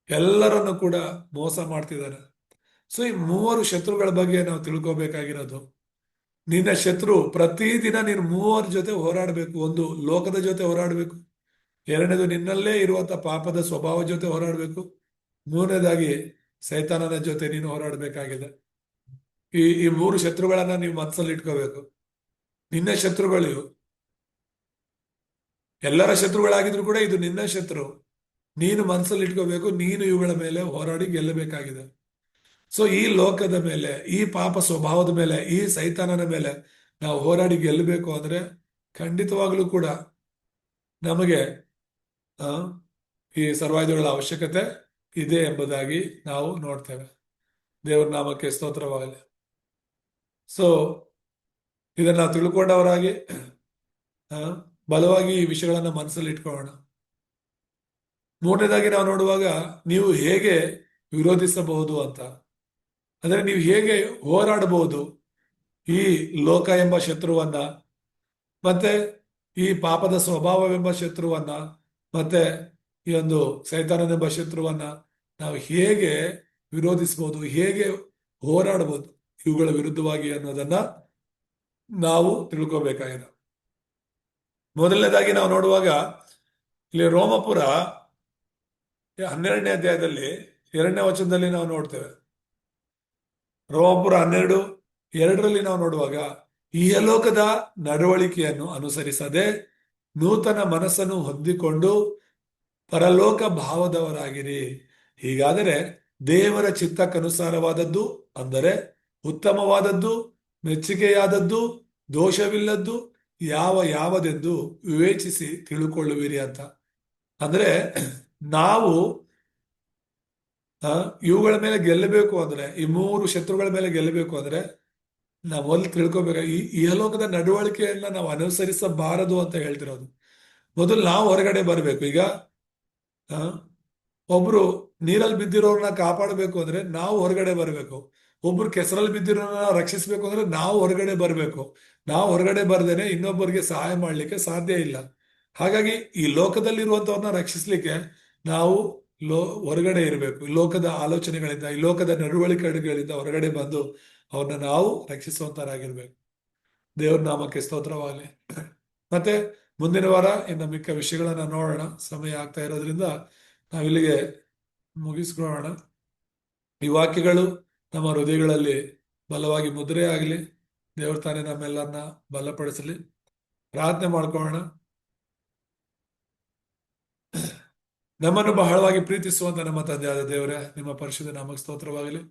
ಎಲ್ಲರನ್ನು ಕೂಡ ಮೋಸ ಮಾಡ್ತಿದ್ದಾನೆ. ಸೊ ಈ ಮೂವರು ಶತ್ರುಗಳ ಬಗ್ಗೆ ನಾವು ತಿಳ್ಕೊಬೇಕಾಗಿರೋದು, ನಿನ್ನ ಶತ್ರು ಪ್ರತಿದಿನ ನೀನು ಮೂವರ ಜೊತೆ ಹೋರಾಡಬೇಕು. ಒಂದು ಲೋಕದ ಜೊತೆ ಹೋರಾಡಬೇಕು, ಎರಡನೇದು ನಿನ್ನಲ್ಲೇ ಇರುವಂತ ಪಾಪದ ಸ್ವಭಾವ ಜೊತೆ ಹೋರಾಡಬೇಕು, ಮೂರನೇದಾಗಿ ಸೈತಾನನ ಜೊತೆ ನೀನು ಹೋರಾಡಬೇಕಾಗಿದೆ. ಈ ಮೂರು ಶತ್ರುಗಳನ್ನ ನೀವು ಮನಸ್ಸಲ್ಲಿ ಇಟ್ಕೋಬೇಕು. ನಿನ್ನ ಶತ್ರುಗಳು ಎಲ್ಲರ ಶತ್ರುಗಳಾಗಿದ್ರು ಕೂಡ ಇದು ನಿನ್ನ ಶತ್ರು, ನೀನು ಮನಸ್ಸಲ್ಲಿ ಇಟ್ಕೋಬೇಕು. ನೀನು ಇವುಗಳ ಮೇಲೆ ಹೋರಾಡಿ ಗೆಲ್ಲಬೇಕಾಗಿದೆ. ಸೊ ಈ ಲೋಕದ ಮೇಲೆ, ಈ ಪಾಪ ಸ್ವಭಾವದ ಮೇಲೆ, ಈ ಸೈತಾನನ ಮೇಲೆ ನಾವು ಹೋರಾಡಿ ಗೆಲ್ಲಬೇಕು ಅಂದ್ರೆ ಖಂಡಿತವಾಗ್ಲೂ ಕೂಡ ನಮಗೆ ಈ ಸರ್ವಾಯುಧಗಳ ಅವಶ್ಯಕತೆ ಇದೆ ಎಂಬುದಾಗಿ ನಾವು ನೋಡ್ತೇವೆ. ದೇವರ ನಾಮಕ್ಕೆ ಸ್ತೋತ್ರವಾಗಲಿ. ಸೊ ಇದನ್ನ ನಾವು ತಿಳ್ಕೊಂಡವರಾಗಿ ಬಲವಾಗಿ ಈ ವಿಷಯಗಳನ್ನ ಮನಸ್ಸಲ್ಲಿ ಇಟ್ಕೊಳ್ಳೋಣ. ಮೂರನೇದಾಗಿ ನಾವು ನೋಡುವಾಗ ನೀವು ಹೇಗೆ ವಿರೋಧಿಸಬಹುದು ಅಂತ, ಅಂದ್ರೆ ನೀವು ಹೇಗೆ ಹೋರಾಡಬಹುದು ಈ ಲೋಕ ಎಂಬ ಶತ್ರುವನ್ನ, ಮತ್ತೆ ಈ ಪಾಪದ ಸ್ವಭಾವವೆಂಬ ಶತ್ರುವನ್ನ, ಮತ್ತೆ ಈ ಒಂದು ಸೈತಾನನೆಂಬ ಶತ್ರುವನ್ನ ನಾವು ಹೇಗೆ ವಿರೋಧಿಸಬಹುದು, ಹೇಗೆ ಹೋರಾಡಬಹುದು ಇವುಗಳ ವಿರುದ್ಧವಾಗಿ ಅನ್ನೋದನ್ನ ನಾವು ತಿಳ್ಕೋಬೇಕಾಗಿದೆ. ಮೊದಲನೇದಾಗಿ ನಾವು ನೋಡುವಾಗ ಇಲ್ಲಿ ರೋಮಪುರ 12ನೇ ಅಧ್ಯಾಯದಲ್ಲಿ 2ನೇ ವಚನದಲ್ಲಿ ನಾವು ನೋಡ್ತೇವೆ. ರೋಮಪುರ 12:2 ನಾವು ನೋಡುವಾಗ, ಇಹಲೋಕದ ನಡವಳಿಕೆಯನ್ನು ಅನುಸರಿಸದೆ ನೂತನ ಮನಸ್ಸನ್ನು ಹೊಂದಿಕೊಂಡು ಪರಲೋಕ ಭಾವದವರಾಗಿರಿ. ಹೀಗಾದರೆ ದೇವರ ಚಿತ್ತಕ್ಕನುಸಾರವಾದದ್ದು, ಅಂದರೆ ಉತ್ತಮವಾದದ್ದು, ಮೆಚ್ಚುಗೆಯಾದದ್ದು, ದೋಷವಿಲ್ಲದ್ದು ಯಾವುದೆಂದು ವಿವೇಚಿಸಿ ತಿಳುಕೊಳ್ಳುವಿರಿ ಅಂತ. ಅಂದ್ರೆ ನಾವು ಇವುಗಳ ಮೇಲೆ ಗೆಲ್ಲಬೇಕು ಅಂದ್ರೆ, ಈ ಮೂರು ಶತ್ರುಗಳ ಮೇಲೆ ಗೆಲ್ಲಬೇಕು ಅಂದ್ರೆ ನಾವು ಮೊದಲು ತಿಳ್ಕೊಬೇಕು, ಈ ಇಹಲೋಕದ ನಡವಳಿಕೆಯನ್ನ ನಾವು ಅನುಸರಿಸಬಾರದು ಅಂತ ಹೇಳ್ತಿರೋದು. ಮೊದಲು ನಾವು ಹೊರಗಡೆ ಬರಬೇಕು. ಈಗ ಒಬ್ರು ನೀರಲ್ಲಿ ಬಿದ್ದಿರೋರನ್ನ ಕಾಪಾಡಬೇಕು ಅಂದ್ರೆ ನಾವು ಹೊರಗಡೆ ಬರಬೇಕು. ಒಬ್ರು ಕೆಸರಲ್ಲಿ ಬಿದ್ದಿರೋರನ್ನ ರಕ್ಷಿಸಬೇಕು ಅಂದ್ರೆ ನಾವು ಹೊರಗಡೆ ಬರಬೇಕು. ನಾವು ಹೊರಗಡೆ ಬರ್ದೇನೆ ಇನ್ನೊಬ್ಬರಿಗೆ ಸಹಾಯ ಮಾಡ್ಲಿಕ್ಕೆ ಸಾಧ್ಯ ಇಲ್ಲ. ಹಾಗಾಗಿ ಈ ಲೋಕದಲ್ಲಿರುವಂತವ್ರನ್ನ ರಕ್ಷಿಸ್ಲಿಕ್ಕೆ ನಾವು ಹೊರಗಡೆ ಇರಬೇಕು. ಈ ಲೋಕದ ಆಲೋಚನೆಗಳಿಂದ, ಈ ಲೋಕದ ನಡವಳಿಕೆಗಳಿಂದ ಹೊರಗಡೆ ಬಂದು ಅವ್ರನ್ನ ನಾವು ರಕ್ಷಿಸುವಂತರಾಗಿರ್ಬೇಕು. ದೇವ್ರ ನಾಮಕ್ಕೆ ಸ್ತೋತ್ರವಾಗಲಿ. ಮತ್ತೆ ಮುಂದಿನ ವಾರ ಇನ್ನು ಮಿಕ್ಕ ವಿಷಯಗಳನ್ನ ನೋಡೋಣ. ಸಮಯ ಆಗ್ತಾ ಇರೋದ್ರಿಂದ ನಾವಿಲ್ಲಿಗೆ ಮುಗಿಸ್ಕೊಳ್ಳೋಣ. ಈ ವಾಕ್ಯಗಳು ನಮ್ಮ ಹೃದಯಗಳಲ್ಲಿ ಬಲವಾಗಿ ಮುದ್ರೆ ಆಗಲಿ. ದೇವ್ರ ತಾನೇ ನಮ್ಮೆಲ್ಲರನ್ನ ಬಲಪಡಿಸಲಿ. ಪ್ರಾರ್ಥನೆ ಮಾಡ್ಕೊಳ್ಳೋಣ. ನಮ್ಮನ್ನು ಬಹಳವಾಗಿ ಪ್ರೀತಿಸುವಂತ ನಮ್ಮ ತಂದೆಯಾದ ದೇವರೇ, ನಿಮ್ಮ ಪರಿಶುದ್ಧ ನಾಮಕ್ಕೆ ಸ್ತೋತ್ರವಾಗಲಿ.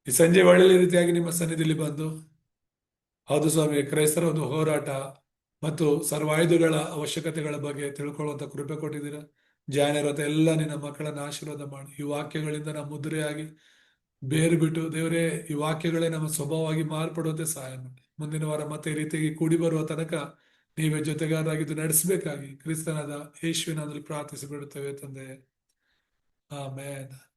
ಈ ಸಂಜೆ ಒಳ್ಳೆ ರೀತಿಯಾಗಿ ನಿಮ್ಮ ಸನ್ನಿಧಿಯಲ್ಲಿ ಬಂದು, ಹೌದು ಸ್ವಾಮಿ, ಕ್ರೈಸ್ತರ ಒಂದು ಹೋರಾಟ ಮತ್ತು ಸರ್ವಾಯುಧಗಳ ಅವಶ್ಯಕತೆಗಳ ಬಗ್ಗೆ ತಿಳ್ಕೊಳ್ಳುವಂತ ಕೃಪೆ ಕೊಟ್ಟಿದ್ದೀರಾ. ಜಾಯ್ನ್ ಇರೋತ್ತೆ ಎಲ್ಲ ನಿನ್ನ ಮಕ್ಕಳನ್ನ ಆಶೀರ್ವಾದ ಮಾಡಿ. ಈ ವಾಕ್ಯಗಳಿಂದ ನಾವು ಮುದ್ರೆಯಾಗಿ ಬೇರು ಬಿಟ್ಟು ದೇವರೇ ಈ ವಾಕ್ಯಗಳೇ ನಮ್ಮ ಸ್ವಭಾವವಾಗಿ ಮಾರ್ಪಡುವಂತೆ ಸಹಾಯ ಮಾಡಿ. ಮುಂದಿನ ವಾರ ಮತ್ತೆ ಈ ರೀತಿಯಾಗಿ ಕೂಡಿ ಬರುವ ತನಕ ನೀವೇ ಜೊತೆಗಾರರಾಗಿದ್ದು ನಡೆಸಬೇಕಾಗಿ ಕ್ರಿಸ್ತನಾದ ಯೇಸುವಿನಲ್ಲಿ ಪ್ರಾರ್ಥಿಸಿ ಬಿಡುತ್ತೇವೆ ತಂದೆ. ಆಮೇನ್.